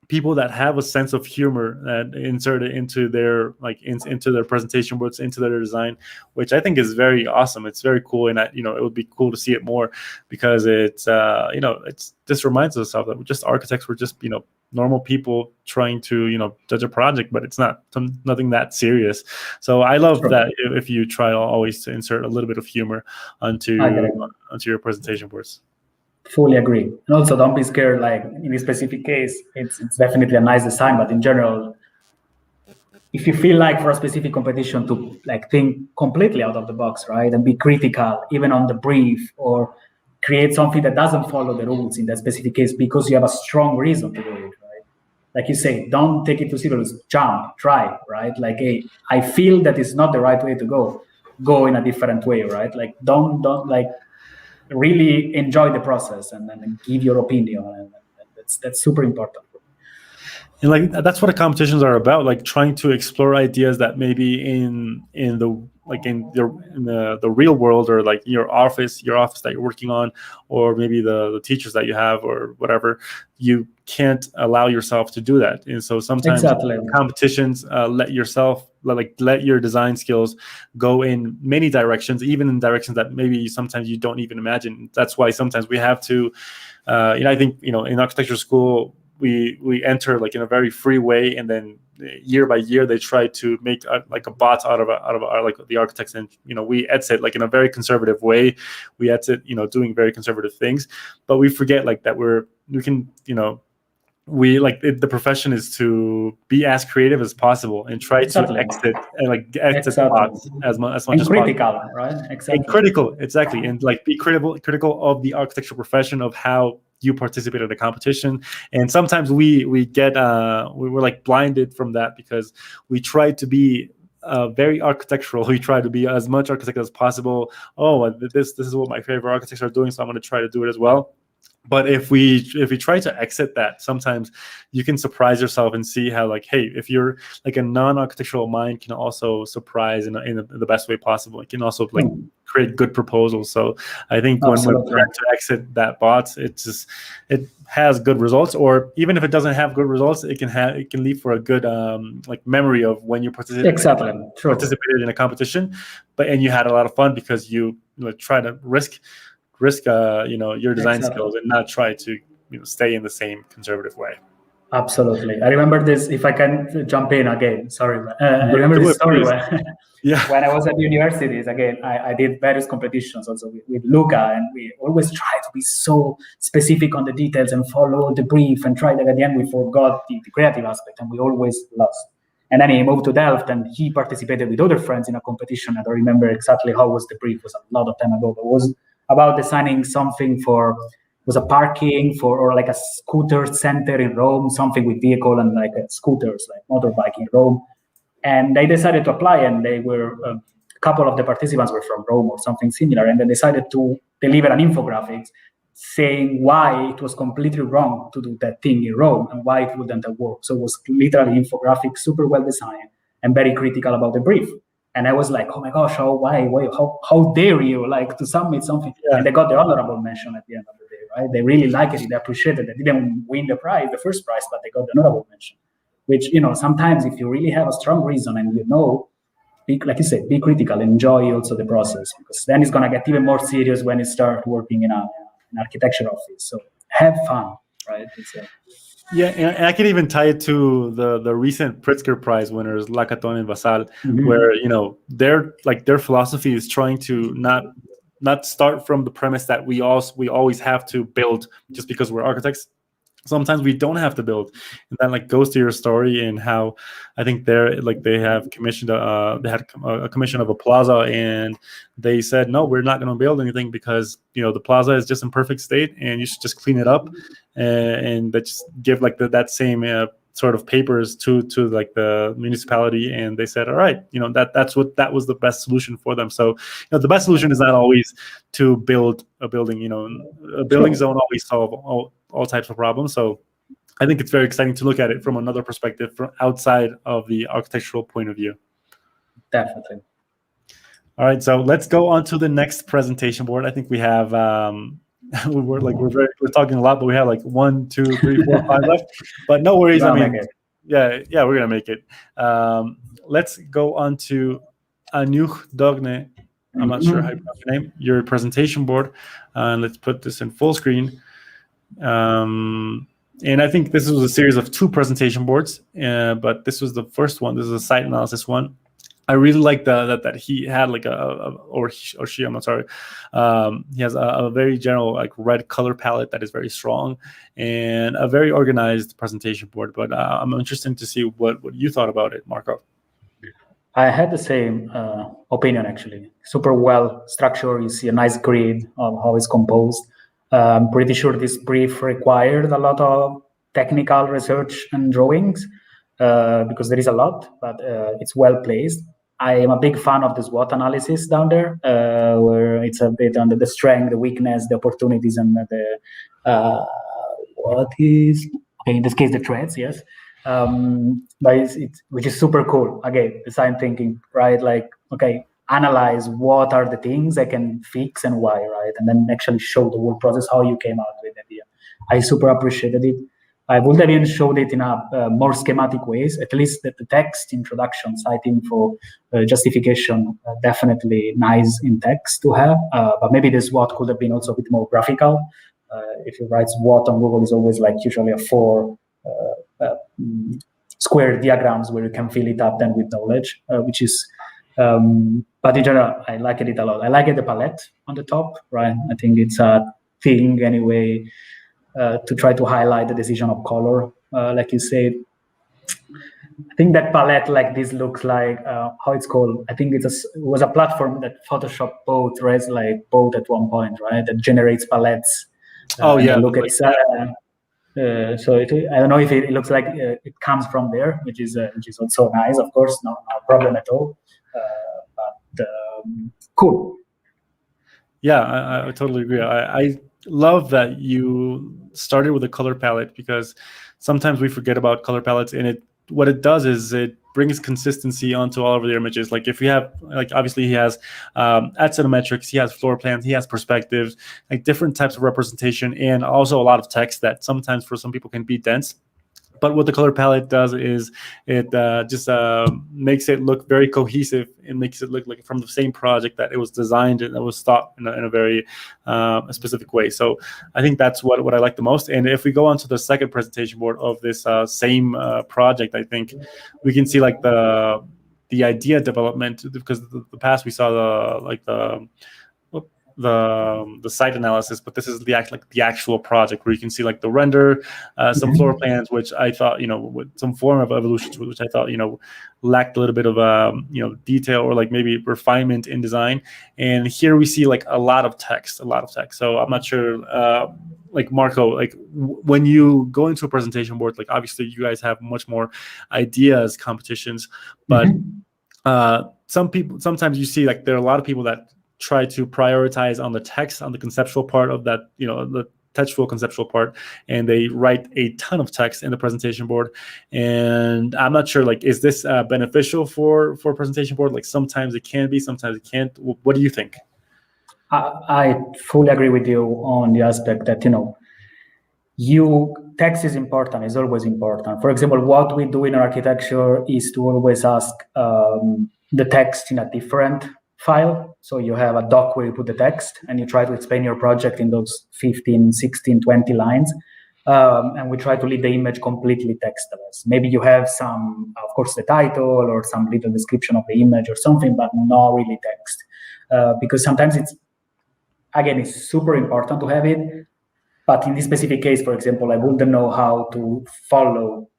people that have a sense of humor that inserted into their into their presentation boards, into their design, which I think is very awesome. It's very cool, and it would be cool to see it more because it's it's just reminds us of that we're just architects. We're just normal people trying to judge a project, but it's nothing that serious. So I love Sure. that if you try always to insert a little bit of humor I get it. onto your presentation boards. Fully agree. And also, don't be scared. Like in this specific case, it's definitely a nice design, but in general, if you feel like for a specific competition to like think completely out of the box, right, and be critical even on the brief or create something that doesn't follow the rules in that specific case because you have a strong reason to do it, right? Like you say, don't take it too serious. Jump, try, right? Like, hey, I feel that it's not the right way to go. Go in a different way, right? Like, don't like really enjoy the process and then give your opinion, and that's super important. And like that's what the competitions are about, like trying to explore ideas that maybe in the real world, or like your office that you're working on, or maybe the teachers that you have or whatever, you can't allow yourself to do that. And so sometimes Exactly. competitions let your design skills go in many directions, even in directions that maybe sometimes you don't even imagine. That's why sometimes we have to I think in architecture school we enter like in a very free way, and then year by year they try to make like a bot out of our, like the architects, and we exit like in a very conservative way. We exit doing very conservative things, but we forget like that we can the profession is to be as creative as possible and try to Exactly. exit the Exactly. box as much And as critical, possible. right? And Exactly. critical, exactly, and like be critical of the architectural profession, of how you participate in the competition. And sometimes we get we're like blinded from that because we try to be very architectural. We try to be as much architect as possible. Oh, this is what my favorite architects are doing, so I'm going to try to do it as well. But if we try to exit that, sometimes you can surprise yourself and see how, like, hey, if you're like a non-architectural mind can also surprise in the best way possible. It can also like create good proposals. So I think when we're trying to exit that bots, it has good results, or even if it doesn't have good results, it can leave for a good like memory of when you participated in a competition, and you had a lot of fun because you try to risk your design skills and not try to stay in the same conservative way. Absolutely. I remember this, if I can jump in again, sorry. I remember this story when I was at universities, again, I did various competitions also with Luca, and we always try to be so specific on the details and follow the brief and try that. At the end, we forgot the creative aspect and we always lost. And then he moved to Delft and he participated with other friends in a competition. I don't remember exactly how was the brief, it was a lot of time ago, but it was about designing something was a parking or like a scooter center in Rome, something with vehicle and like scooters, like motorbike in Rome. And they decided to apply, and they were a couple of the participants were from Rome or something similar, and they decided to deliver an infographics saying why it was completely wrong to do that thing in Rome and why it wouldn't have worked. So it was literally infographics, super well designed and very critical about the brief. And I was like, oh my gosh, how dare you to submit something? Yeah. And they got the honorable mention at the end of the day, right? They really liked it, they appreciated it. They didn't win the first prize, but they got the honorable mention. Which, sometimes if you really have a strong reason and like you said, be critical, enjoy also the process, because then it's going to get even more serious when you start working in an architecture office. So have fun, right? Yeah, and I can even tie it to the recent Pritzker Prize winners, Lacaton and Vasal, where their philosophy is trying to not start from the premise that we always have to build just because we're architects. Sometimes we don't have to build, and that goes to your story and how I think they have commissioned they had a commission of a plaza, and they said no, we're not going to build anything because the plaza is just in perfect state and you should just clean it up, and that just give that same sort of papers to the municipality, and they said all right, that was the best solution for them. So the best solution is not always to build a building. Buildings don't always solve all types of problems. So I think it's very exciting to look at it from another perspective, from outside of the architectural point of view. Definitely. All right, so let's go on to the next presentation board. I think we have we're talking a lot, but we have 1, 2, 3, 4, 5 left. But no worries. I mean, we're gonna make it. Let's go on to Anuch Dogne. I'm not sure how you pronounce your name. Your presentation board. Let's put this in full screen. And I think this was a series of 2 presentation boards, but this was the first one. This is a site analysis one. I really like that he had or she, I'm not sorry. He has a very general red color palette that is very strong and a very organized presentation board. But I'm interested to see what you thought about it, Marco. I had the same opinion, actually. Super well structured. You see a nice grid of how it's composed. I'm pretty sure this brief required a lot of technical research and drawings because there is a lot, but it's well placed. I am a big fan of the SWOT analysis down there, where it's a bit under the strength, the weakness, the opportunities, and in this case, the threats, yes. But which is super cool. Again, design thinking, right? Analyze what are the things I can fix and why, right? And then actually show the whole process, how you came out with the idea. I super appreciated it. I would have even showed it in a more schematic ways, at least the text, introduction, citing for justification, definitely nice in text to have, but maybe the SWOT could have been also a bit more graphical. If you write SWOT on Google, it's always usually a 4 square diagrams where you can fill it up then with knowledge, which is but in general, I liked it a lot. I liked the palette on the top, right? I think it's a thing anyway to try to highlight the decision of color, like you said. I think that palette like this looks like how it's called. I think it was a platform that Photoshop bought, right? Bought at one point, right? That generates palettes. Oh yeah. Look at so I don't know if it looks like it comes from there, which is also nice. Of course, no problem at all. But cool. Yeah, I totally agree. I love that you started with a color palette, because sometimes we forget about color palettes, and what it does is it brings consistency onto all of their images. Like if you have, like obviously he has at Cinemetrics, he has floor plans, he has perspectives, like different types of representation, and also a lot of text that sometimes for some people can be dense. But what the color palette does is it just makes it look very cohesive. It makes it look like from the same project that it was designed and it was thought in a very specific way. So I think that's what I like the most. And if we go on to the second presentation board of this same project, I think we can see like the idea development, because the past we saw the site analysis, but this is the actual project where you can see like the render, some floor plans, which I thought, with some form of evolution, which I thought, lacked a little bit of, detail or like maybe refinement in design. And here we see like a lot of text. So I'm not sure, like Marco, like when you go into a presentation board, like obviously you guys have much more ideas, competitions, but sometimes you see like there are a lot of people that try to prioritize on the text, on the conceptual part of that, the textual conceptual part, and they write a ton of text in the presentation board. And I'm not sure, like, is this beneficial for a presentation board? Like sometimes it can be, sometimes it can't. What do you think? I fully agree with you on the aspect that, text is important, is always important. For example, what we do in architecture is to always ask the text in a different file. So you have a doc where you put the text and you try to explain your project in those 15, 16, 20 lines. And we try to leave the image completely textless. Maybe you have some, of course, the title or some little description of the image or something, but not really text. Because sometimes it's super important to have it. But in this specific case, for example, I wouldn't know how to follow.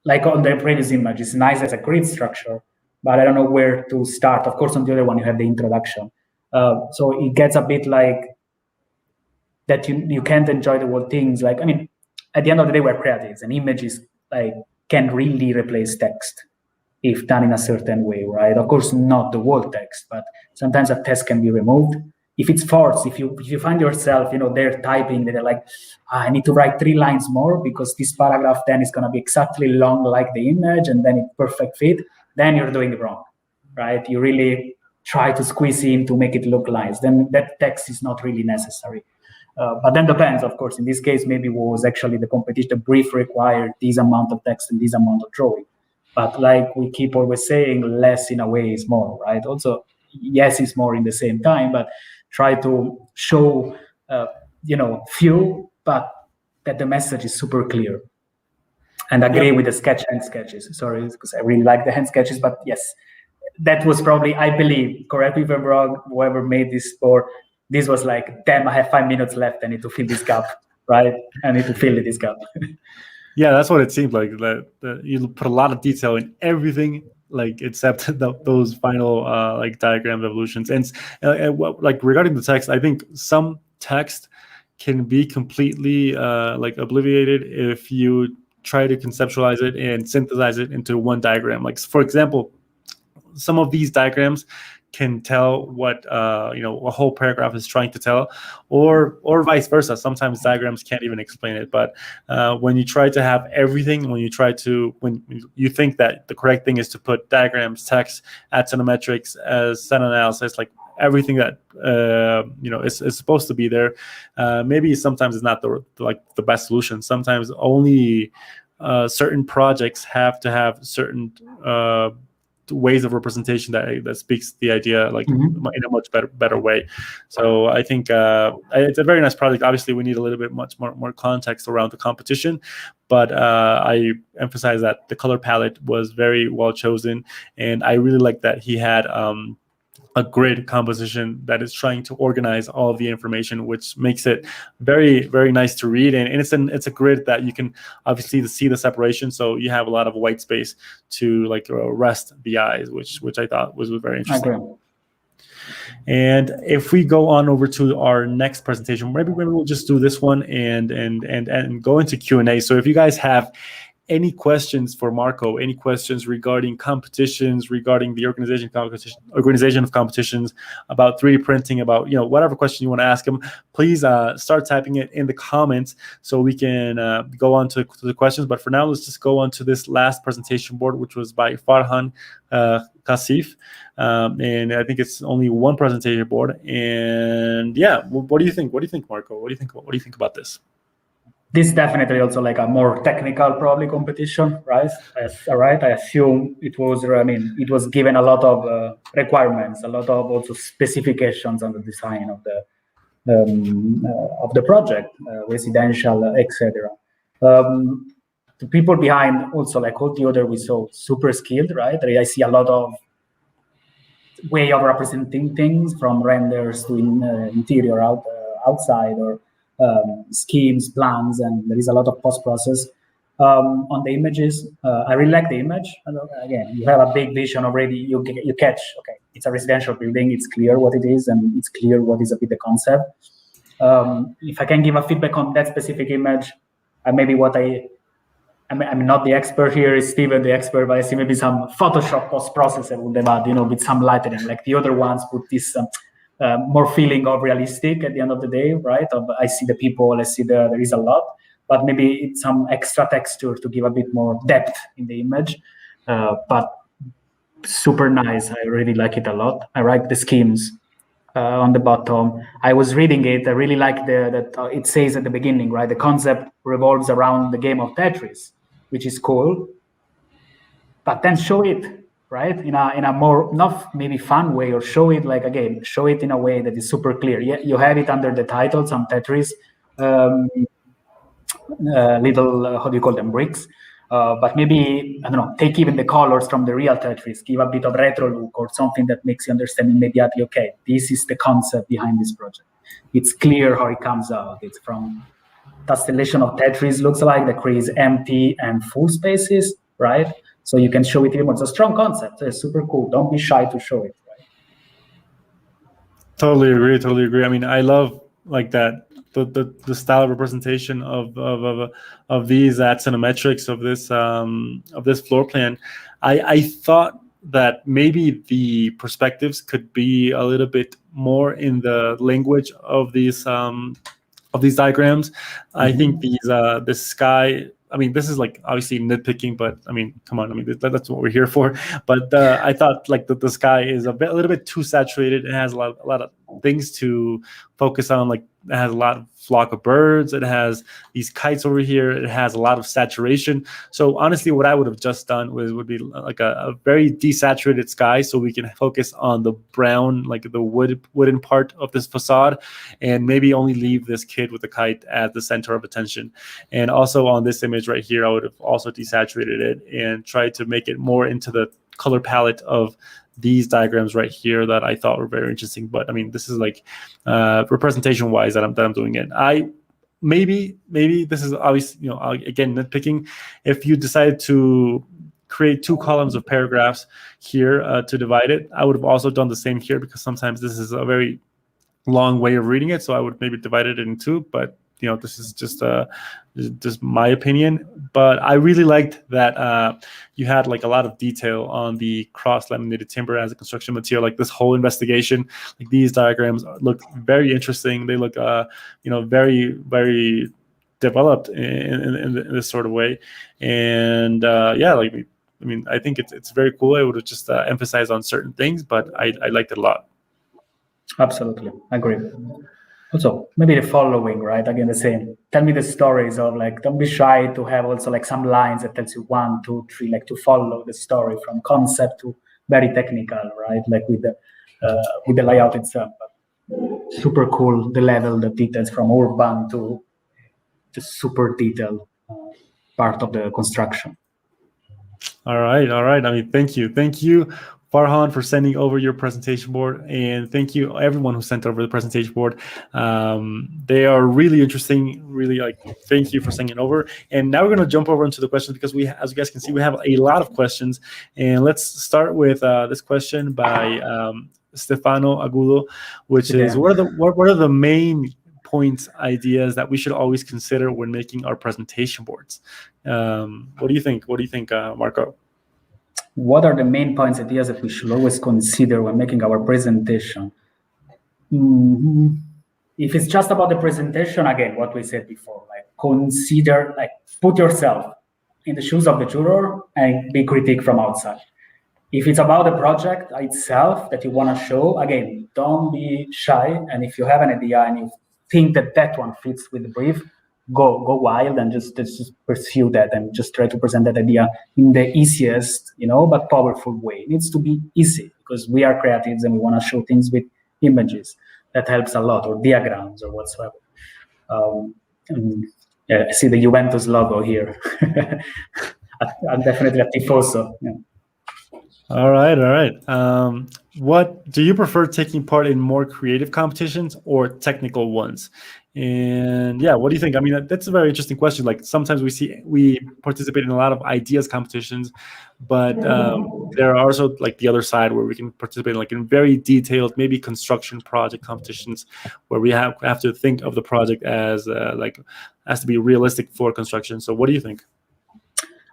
Like on the previous image, it's nice as a grid structure, but I don't know where to start. Of course, on the other one, you have the introduction. So it gets a bit like that you can't enjoy the whole things. Like, at the end of the day, we're creatives, and images can really replace text if done in a certain way, right? Of course, not the whole text, but sometimes a text can be removed. If it's forced, if you find yourself, they're typing, they're like, I need to write 3 lines more because this paragraph then is going to be exactly long like the image, and then it's perfect fit, then you're doing it wrong, right? You really try to squeeze in to make it look nice. Then that text is not really necessary. But then depends, of course. In this case, maybe it was actually the competition, the brief required this amount of text and this amount of drawing. But like we keep always saying, less in a way is more, right? Also, yes, it's more in the same time, but try to show, few, but that the message is super clear. And agree with the hand sketches. Sorry, because I really like the hand sketches, but yes, that was probably, I believe, correct me if I'm wrong, whoever made this board, this was like, damn, I have 5 minutes left, I need to fill this gap, right? I need to fill this gap. Yeah, that's what it seemed like. That you put a lot of detail in everything, like except those final like diagram evolutions. And like regarding the text, I think some text can be completely like obliterated if you try to conceptualize it and synthesize it into one diagram. Like, for example, some of these diagrams can tell what a whole paragraph is trying to tell, or vice versa. Sometimes diagrams can't even explain it. But when you try to have everything, when you think that the correct thing is to put diagrams, text, add cinemetrics, as set analysis, like everything that is supposed to be there, maybe sometimes it's not the best solution. Sometimes only certain projects have to have certain ways of representation that speaks the idea like in a much better way. So I think it's a very nice project. Obviously, we need a little bit much more context around the competition, but I emphasize that the color palette was very well chosen, and I really like that he had a grid composition that is trying to organize all of the information, which makes it very, very nice to read. And it's a grid that you can obviously see the separation, so you have a lot of white space to like rest the eyes, which I thought was very interesting. Okay. And if we go on over to our next presentation, maybe we'll just do this one and go into Q&A. So if you guys have any questions for Marco, any questions regarding competitions, regarding the organization of competitions, about 3D printing, about whatever question you want to ask him, please start typing it in the comments so we can go on to the questions. But for now, let's just go on to this last presentation board, which was by Farhan Kasif, and I think it's only one presentation board. And yeah, what do you think? What do you think, Marco? What do you think about this? This is definitely also like a more technical probably competition, right? Right. I assume it was. I mean, it was given a lot of requirements, a lot of also specifications on the design of the project, residential, etc. The people behind also, like all the other, we saw super skilled, right? I see a lot of way of representing things, from renders to interior outside, or schemes, plans, and there is a lot of post-process on the images. I really like the image. Again, you have a big vision already. You catch, okay, it's a residential building. It's clear what it is, and it's clear what is a bit the concept. If I can give a feedback on that specific image, maybe I'm not the expert here, is Steven the expert, but I see maybe some Photoshop post-process I would have had, with some lighting. Like the other ones put this more feeling of realistic at the end of the day, right? I see the people, I see there is a lot, but maybe it's some extra texture to give a bit more depth in the image. But super nice. I really like it a lot. I like the schemes on the bottom. I was reading it. I really like that it says at the beginning, right? The concept revolves around the game of Tetris, which is cool. But then show it, right, in a more not maybe fun way, or show it like, again, show it in a way that is super clear. Yeah, you have it under the title, some Tetris little how do you call them, bricks, but maybe, I don't know, take even the colors from the real Tetris, give a bit of retro look or something that makes you understand immediately, okay, this is the concept behind this project. It's clear how it comes out. It's from constellation of Tetris, looks like, that creates empty and full spaces, right? So you can show it even. It's a strong concept. It's super cool. Don't be shy to show it. Right? Totally agree. I mean, I love like that the style of representation of these axonometrics of this floor plan. I thought that maybe the perspectives could be a little bit more in the language of these diagrams. Mm-hmm. I think the sky. I mean, this is like obviously nitpicking, but I mean, come on. I mean, that's what we're here for. But I thought like the sky is a little bit too saturated. It has a lot of things to focus on. Like it has a lot of flock of birds. It has these kites over here. It has a lot of saturation. So honestly, what I would have just done would be like a very desaturated sky, so we can focus on the brown, like the wooden part of this facade, and maybe only leave this kid with the kite at the center of attention. And also on this image right here, I would have also desaturated it and tried to make it more into the color palette of these diagrams right here that I thought were very interesting. But I mean, this is like representation wise that I'm doing it. Maybe this is obviously, again, nitpicking. If you decided to create 2 columns of paragraphs here to divide it, I would have also done the same here, because sometimes this is a very long way of reading it. So I would maybe divide it in 2, but this is just my opinion. But I really liked that you had like a lot of detail on the cross-laminated timber as a construction material. Like this whole investigation, like these diagrams look very interesting. They look, very, very developed in this sort of way. And I think it's very cool. I would have just emphasized on certain things, but I liked it a lot. Absolutely, agree. Also, maybe the following, right? Again, the same. Tell me the stories of, like, don't be shy to have also like some lines that tells you 1, 2, 3, like to follow the story from concept to very technical, right? Like with the layout itself. But super cool, the level, the details from urban to the super detailed part of the construction. All right. I mean, thank you, Farhan, for sending over your presentation board, and thank you everyone who sent over the presentation board. They are really interesting. Really, like, thank you for sending it over. And now we're going to jump over into the questions, because as you guys can see, we have a lot of questions. And let's start with this question by Stefano Agudo, which is what are the main points, ideas that we should always consider when making our presentation boards? What do you think? What do you think, Marco? What are the main points, ideas that we should always consider when making our presentation? If it's just about the presentation, again, what we said before, like consider, like put yourself in the shoes of the juror and be critique from outside. If it's about the project itself that you want to show, again, don't be shy. And if you have an idea and you think that one fits with the brief, go wild and just pursue that and just try to present that idea in the easiest, but powerful way. It needs to be easy because we are creatives and we want to show things with images. That helps a lot, or diagrams or whatsoever. I see the Juventus logo here. I'm definitely a tifoso. Yeah. All right. What do you prefer, taking part in more creative competitions or technical ones? And what do you think? I mean, that's a very interesting question. Like sometimes we participate in a lot of ideas competitions, but there are also like the other side where we can participate in, like, in very detailed, maybe construction project competitions, where we have to think of the project as has to be realistic for construction. So what do you think?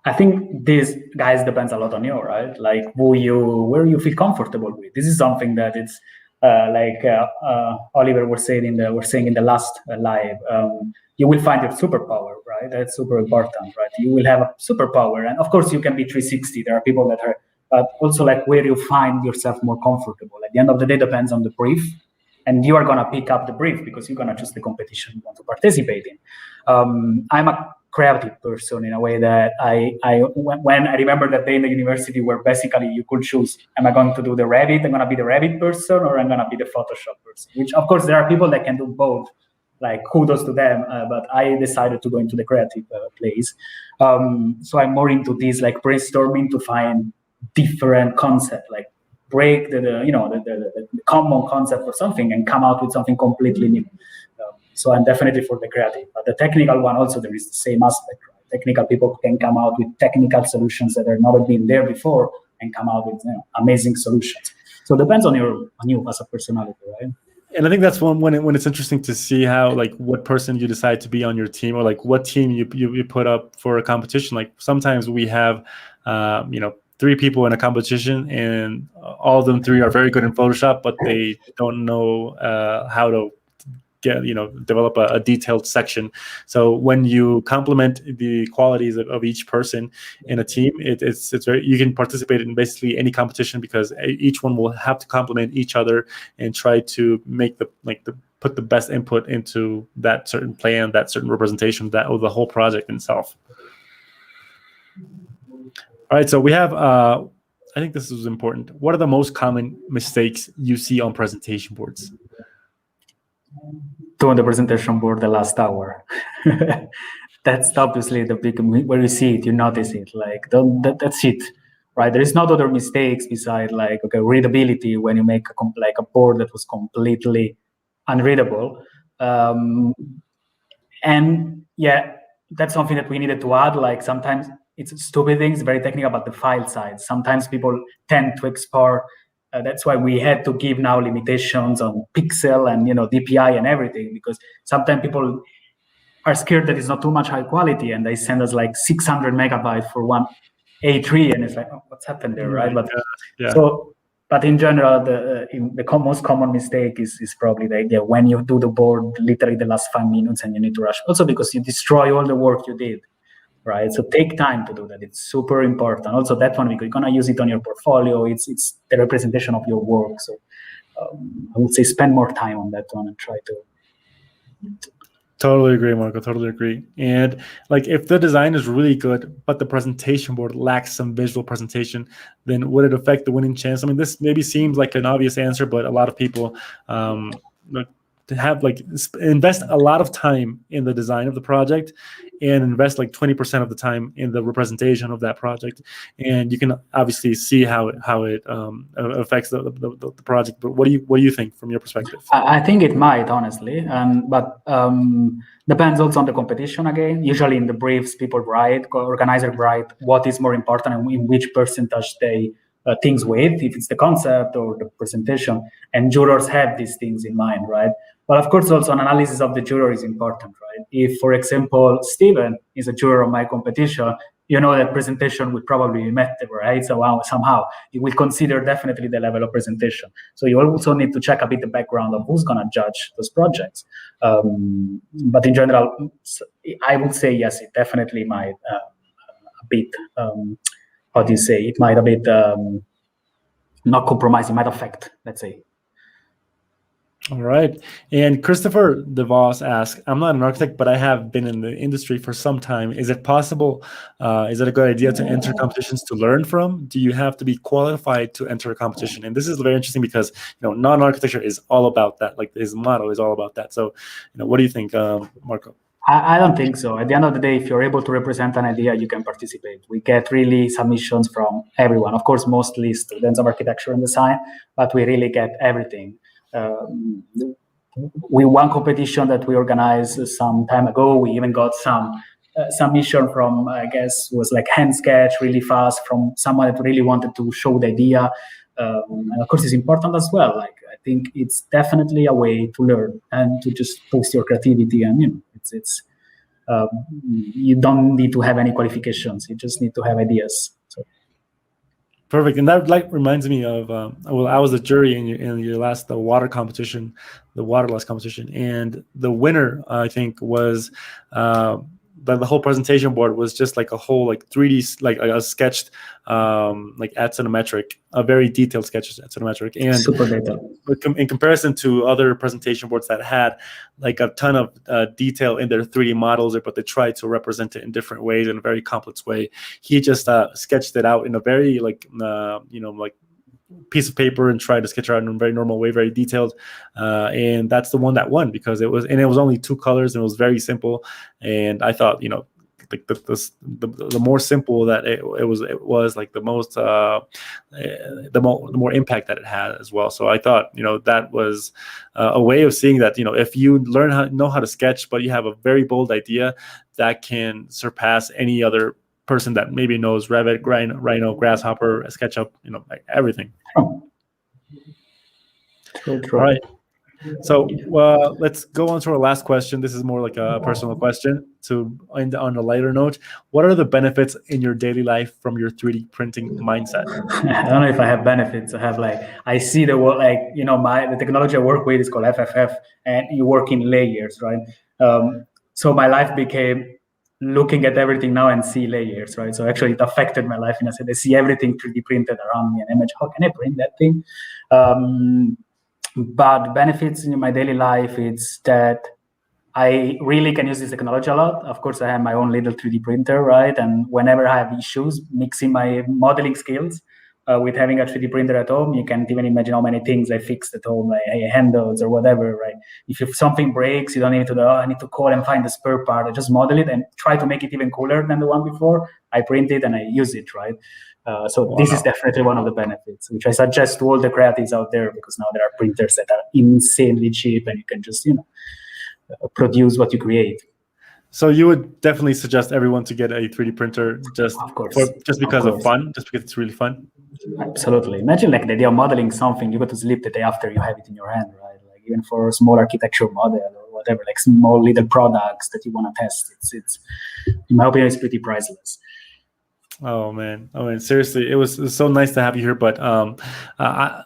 I think this, guys, depends a lot on you, right? Like where you feel comfortable with. This is something that it's Oliver was saying in the last live. You will find your superpower, right? That's super important, right? You will have a superpower, and of course you can be 360. There are people that are, but also like where you find yourself more comfortable. At the end of the day, depends on the brief, and you are gonna pick up the brief because you're gonna choose the competition you want to participate in. I'm a creative person in a way that when I remember that day in the university where basically you could choose, am I going to do the Revit, I'm going to be the Revit person, or I'm going to be the Photoshop person, which of course there are people that can do both, like kudos to them, but I decided to go into the creative place. So I'm more into this, like brainstorming to find different concepts, like break the common concept for something and come out with something completely new. So I'm definitely for the creative, but the technical one also, there is the same aspect. Right? Technical people can come out with technical solutions that have never been there before and come out with amazing solutions. So it depends on you as a personality, right? And I think that's when it's interesting to see how, like, what person you decide to be on your team, or like what team you put up for a competition. Like sometimes we have, 3 people in a competition, and all of them 3 are very good in Photoshop, but they don't know how to develop a detailed section. So when you complement the qualities of each person in a team, it's very, you can participate in basically any competition, because each one will have to complement each other and try to make put the best input into that certain plan, that certain representation, of the whole project itself. All right, so we have I think this is important. What are the most common mistakes you see on presentation boards? Doing the presentation board the last hour. That's obviously the big, where you see it, you notice it. Like that's it, right? There is not other mistakes beside readability when you make a board that was completely unreadable. And that's something that we needed to add. Like sometimes it's stupid things, very technical, about the file size. Sometimes people tend to export. That's why we had to give now limitations on pixel and DPI and everything, because sometimes people are scared that it's not too much high quality, and they send us like 600 megabytes for one A3, and it's like, oh, what's happened there, right? But but in general, the most common mistake is probably the idea when you do the board literally the last 5 minutes and you need to rush. Also because you destroy all the work you did. Right, so take time to do that. It's super important. Also, that one, because you're gonna use it on your portfolio. It's the representation of your work. So I would say spend more time on that one and try to. Totally agree, Marco. Totally agree. And like, if the design is really good, but the presentation board lacks some visual presentation, then would it affect the winning chance? I mean, this maybe seems like an obvious answer, but a lot of people to have invest a lot of time in the design of the project and invest 20% of the time in the representation of that project, and you can obviously see how it affects the project. But what do you think from your perspective? I think it might, honestly, but depends also on the competition. Again, usually in the briefs, people write, organizer write what is more important and in which percentage they things with, if it's the concept or the presentation, and jurors have these things in mind, right? But of course, also an analysis of the juror is important, right? If, for example, Steven is a juror of my competition, you know that presentation would probably be met, right? So somehow you will consider definitely the level of presentation. So you also need to check a bit the background of who's going to judge those projects. But in general, I would say yes, it definitely might a bit. How do you say? It might a bit not compromise. It might affect, let's say. All right. And Christopher DeVos asks, I'm not an architect, but I have been in the industry for some time. Is it possible, is it a good idea to enter competitions to learn from? Do you have to be qualified to enter a competition? And this is very interesting because, non-architecture is all about that. Like his motto is all about that. So, what do you think, Marco? I don't think so. At the end of the day, if you're able to represent an idea, you can participate. We get really submissions from everyone. Of course, mostly students of architecture and design, but we really get everything. We won competition that we organized some time ago. We even got some submission from, I guess, was like hand sketch really fast from someone that really wanted to show the idea. And of course, it's important as well. Like, I think it's definitely a way to learn and to just post your creativity. And you don't need to have any qualifications. You just need to have ideas. So. Perfect, and that reminds me of I was a jury in your last the water competition, the waterless competition, and the winner I think was the whole presentation board was just like a whole like 3D like a sketched like at Cinemetric, a very detailed sketch at Cinemetric, and super detailed. In comparison to other presentation boards that had like a ton of detail in their 3D models, but they tried to represent it in different ways in a very complex way. He just sketched it out in a very like like piece of paper and tried to sketch it out in a very normal way, very detailed, and that's the one that won because it was only 2 colors and it was very simple. And I thought, like the more simple that it was like the most the more impact that it had as well. So I thought that was a way of seeing that if you know how to sketch, but you have a very bold idea that can surpass any other person that maybe knows Revit, Rhino, Grasshopper, SketchUp, everything. True. All right. So let's go on to our last question. This is more like a personal question to end on a lighter note. What are the benefits in your daily life from your 3D printing mindset? I don't know if I have benefits. I see the work, the technology I work with is called FFF, and you work in layers, right? So my life became looking at everything now and see layers, right? So actually it affected my life in a sense. I see everything 3D printed around me and image, how can I print that thing? But benefits in my daily life, it's that I really can use this technology a lot. Of course, I have my own little 3D printer, right? And whenever I have issues, mixing my modeling skills with having a 3D printer at home, you can't even imagine how many things I fixed at home, like handles or whatever, right? If something breaks, you don't need to I need to call and find the spare part. I just model it and try to make it even cooler than the one before. I print it and I use it, right? So this is definitely one of the benefits, which I suggest to all the creatives out there, because now there are printers that are insanely cheap and you can just, produce what you create. So you would definitely suggest everyone to get a 3D printer just because of fun, just because it's really fun? Absolutely. Imagine like the idea of modeling something, you go to sleep the day after you have it in your hand, right? Like even for a small architectural model or whatever, like small little products that you want to test, it's in my opinion, it's pretty priceless. Oh man, seriously, it was so nice to have you here. But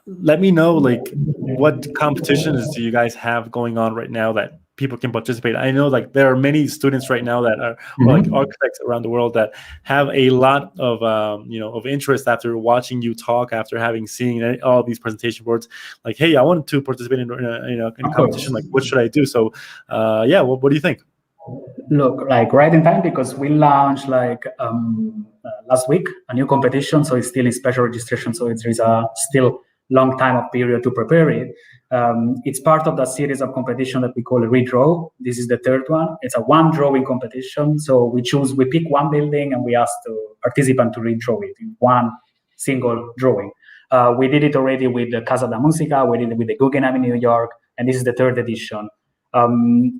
let me know, like, what competitions do you guys have going on right now that people can participate? I know, like, there are many students right now that are like architects around the world that have a lot of of interest after watching you talk, after having seen all these presentation boards. Like, hey, I want to participate in a competition. Like, what should I do? So, yeah, what do you think? Look, like right in time, because we launched like last week a new competition, so it's still in special registration, so there is a still long time of period to prepare it. It's part of the series of competition that we call a redraw. This is the third one. It's a one drawing competition, so we pick one building and we ask the participant to redraw it in one single drawing. We did it already with the Casa da Musica, we did it with the Guggenheim in New York, and this is the third edition. Which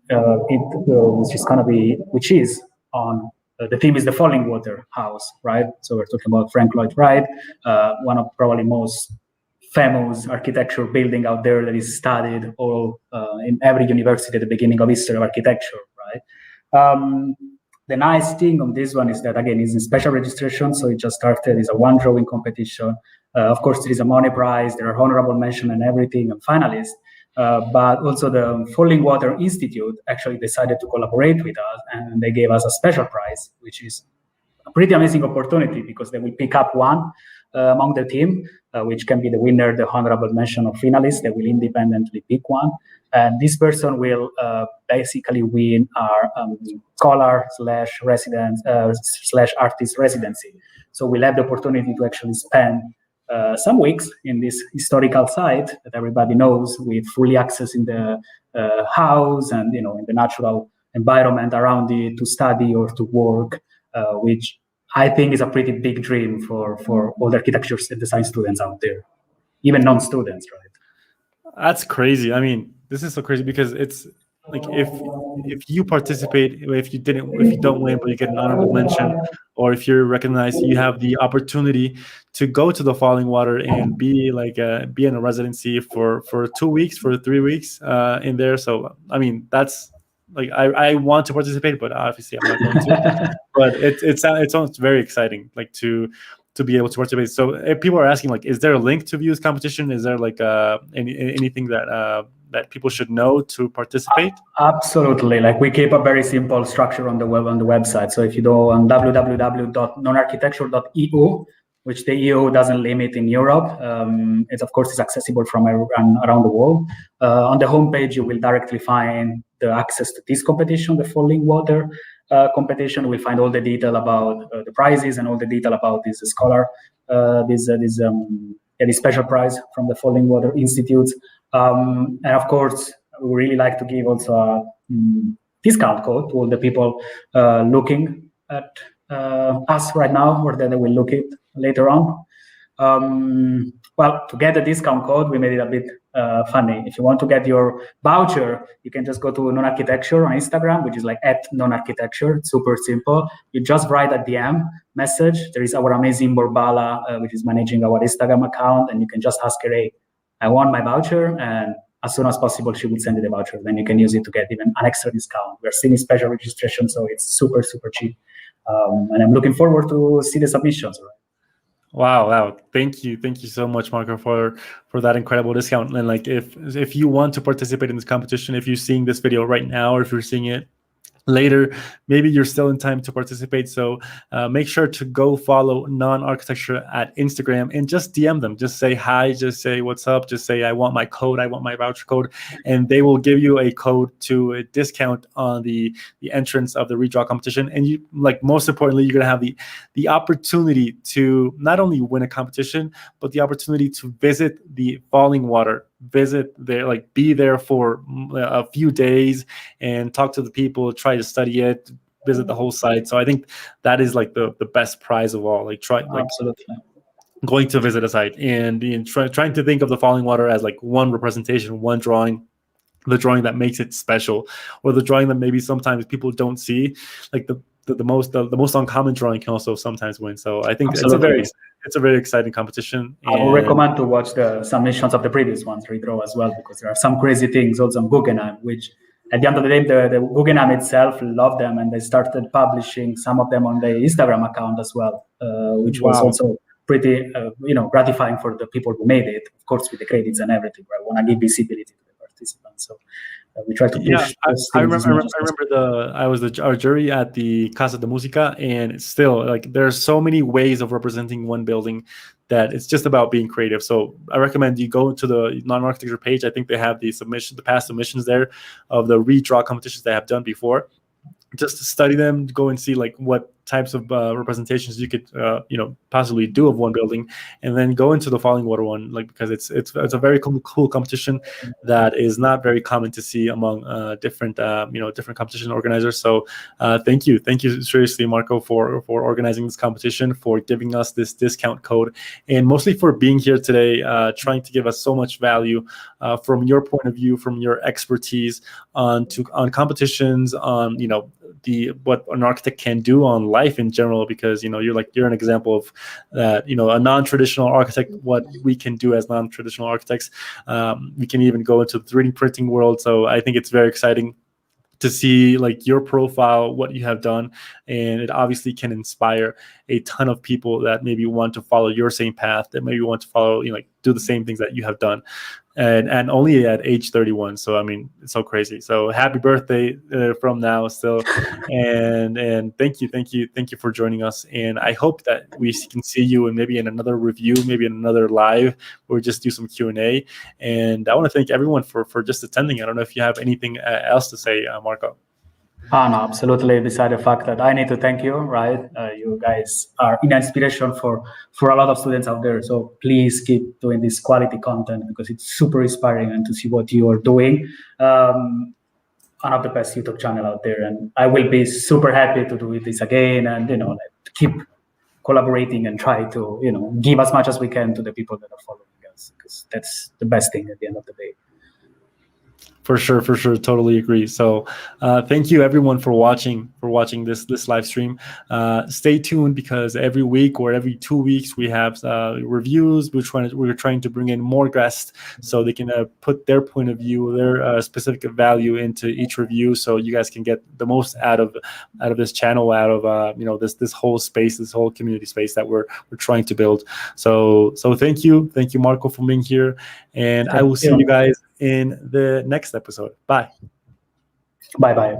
is on the theme is the Falling Water House, right? So we're talking about Frank Lloyd Wright, one of probably most famous architecture building out there that is studied all in every university at the beginning of history of architecture, right? The nice thing on this one is that, again, it's in special registration, so it just started. It's a one drawing competition. Of course, there is a money prize, there are honorable mention and everything, and finalists. But also the Falling Water Institute actually decided to collaborate with us, and they gave us a special prize, which is a pretty amazing opportunity because they will pick up one among the team, which can be the winner, the honorable mention of finalists. They will independently pick one. And this person will basically win our scholar / resident / artist residency. So we'll have the opportunity to actually spend some weeks in this historical site that everybody knows, with fully access in the house and in the natural environment around it to study or to work, which I think is a pretty big dream for all the architecture and design students out there, even non-students, right? That's crazy. I mean, this is so crazy because it's like if you participate, if you don't win, but you get an honorable mention, or if you're recognized, you have the opportunity to go to the Falling Water and be in a residency for 2 weeks, for 3 weeks in there. So I mean, that's like I want to participate, but obviously I'm not going to. But it sounds very exciting, like to be able to participate. So if people are asking, like, is there a link to view this competition? Is there like anything that people should know to participate? Absolutely. Like, we keep a very simple structure on the website. So if you go on www.nonarchitecture.eu, which the EU doesn't limit in Europe, it's accessible from around the world. On the homepage, you will directly find the access to this competition, the Falling Water competition. We'll find all the detail about the prizes and all the detail about this scholar, this special prize from the Falling Water Institute. And of course, we really like to give also a discount code to all the people looking at us right now, or that they will look at later on. Well, to get the discount code, we made it a bit funny. If you want to get your voucher, you can just go to Non-Architecture on Instagram, which is like @non-architecture. It's super simple. You just write a DM message. There is our amazing Borbala, which is managing our Instagram account, and you can just ask her, hey, I want my voucher, and as soon as possible, she will send you the voucher. Then you can use it to get even an extra discount. We're seeing special registration, so it's super, super cheap. And I'm looking forward to see the submissions. Wow. Thank you so much, Marco, for that incredible discount. And like, if you want to participate in this competition, if you're seeing this video right now, or if you're seeing it later, maybe you're still in time to participate. So make sure to go follow Non-Architecture at Instagram and just DM them. Just say hi, just say what's up, just say I want my code, I want my voucher code, and they will give you a code to a discount on the entrance of the redraw competition. And you, like, most importantly, you're gonna have the opportunity to not only win a competition, but the opportunity to visit the Falling Water, visit there, like be there for a few days and talk to the people, try to study it, visit the whole site. So I think that is like the best prize of all. Like Absolutely. Going to visit a site and trying to think of the Falling Water as like one representation, one drawing, the drawing that makes it special, or the drawing that maybe sometimes people don't see. Like the most uncommon drawing can also sometimes win. So I think it's a very exciting competition. I would recommend to watch the submissions of the previous ones, redraw as well, because there are some crazy things also on Guggenheim, which at the end of the day, the Guggenheim itself loved them, and they started publishing some of them on their Instagram account as well, which was also pretty gratifying for the people who made it, of course, with the credits and everything. Right? Want to give visibility to the participants. So we try to push. I remember I was our jury at the Casa de Musica, and still, like, there are so many ways of representing one building that it's just about being creative. So I recommend you go to the Non-Architecture page. I think they have the past submissions there of the redraw competitions they have done before. Just to study them, go and see like what types of representations you could possibly do of one building, and then go into the falling water one, like, because it's a very cool competition that is not very common to see among different competition organizers. So thank you seriously, Marco, for organizing this competition, for giving us this discount code, and mostly for being here today, trying to give us so much value from your point of view, from your expertise on competitions, on what an architect can do on life in general, because you're an example of that. A non-traditional architect, what we can do as non-traditional architects. We can even go into the 3D printing world. So I think it's very exciting to see like your profile, what you have done, and it obviously can inspire a ton of people that maybe want to follow your same path, that maybe want to follow, do the same things that you have done, and only at age 31. So I mean, it's so crazy. So happy birthday from now still, and thank you for joining us. And I hope that we can see you maybe in another review, maybe in another live, or just do some Q&A. And I want to thank everyone for just attending. I don't know if you have anything else to say, Marco. No, absolutely. Beside the fact that I need to thank you, right? You guys are an inspiration for a lot of students out there. So please keep doing this quality content, because it's super inspiring, and to see what you are doing. One of the best YouTube channel out there, and I will be super happy to do this again, and keep collaborating and try to give as much as we can to the people that are following us, because that's the best thing at the end of the day. For sure, totally agree. So thank you everyone for watching this live stream. Stay tuned, because every week or every 2 weeks we have reviews. We're trying to bring in more guests so they can put their point of view, their specific value into each review, so you guys can get the most out of this channel, out of this whole space, this whole community space that we're trying to build. So thank you Marco for being here, and I will see you guys in the next episode. Bye. Bye.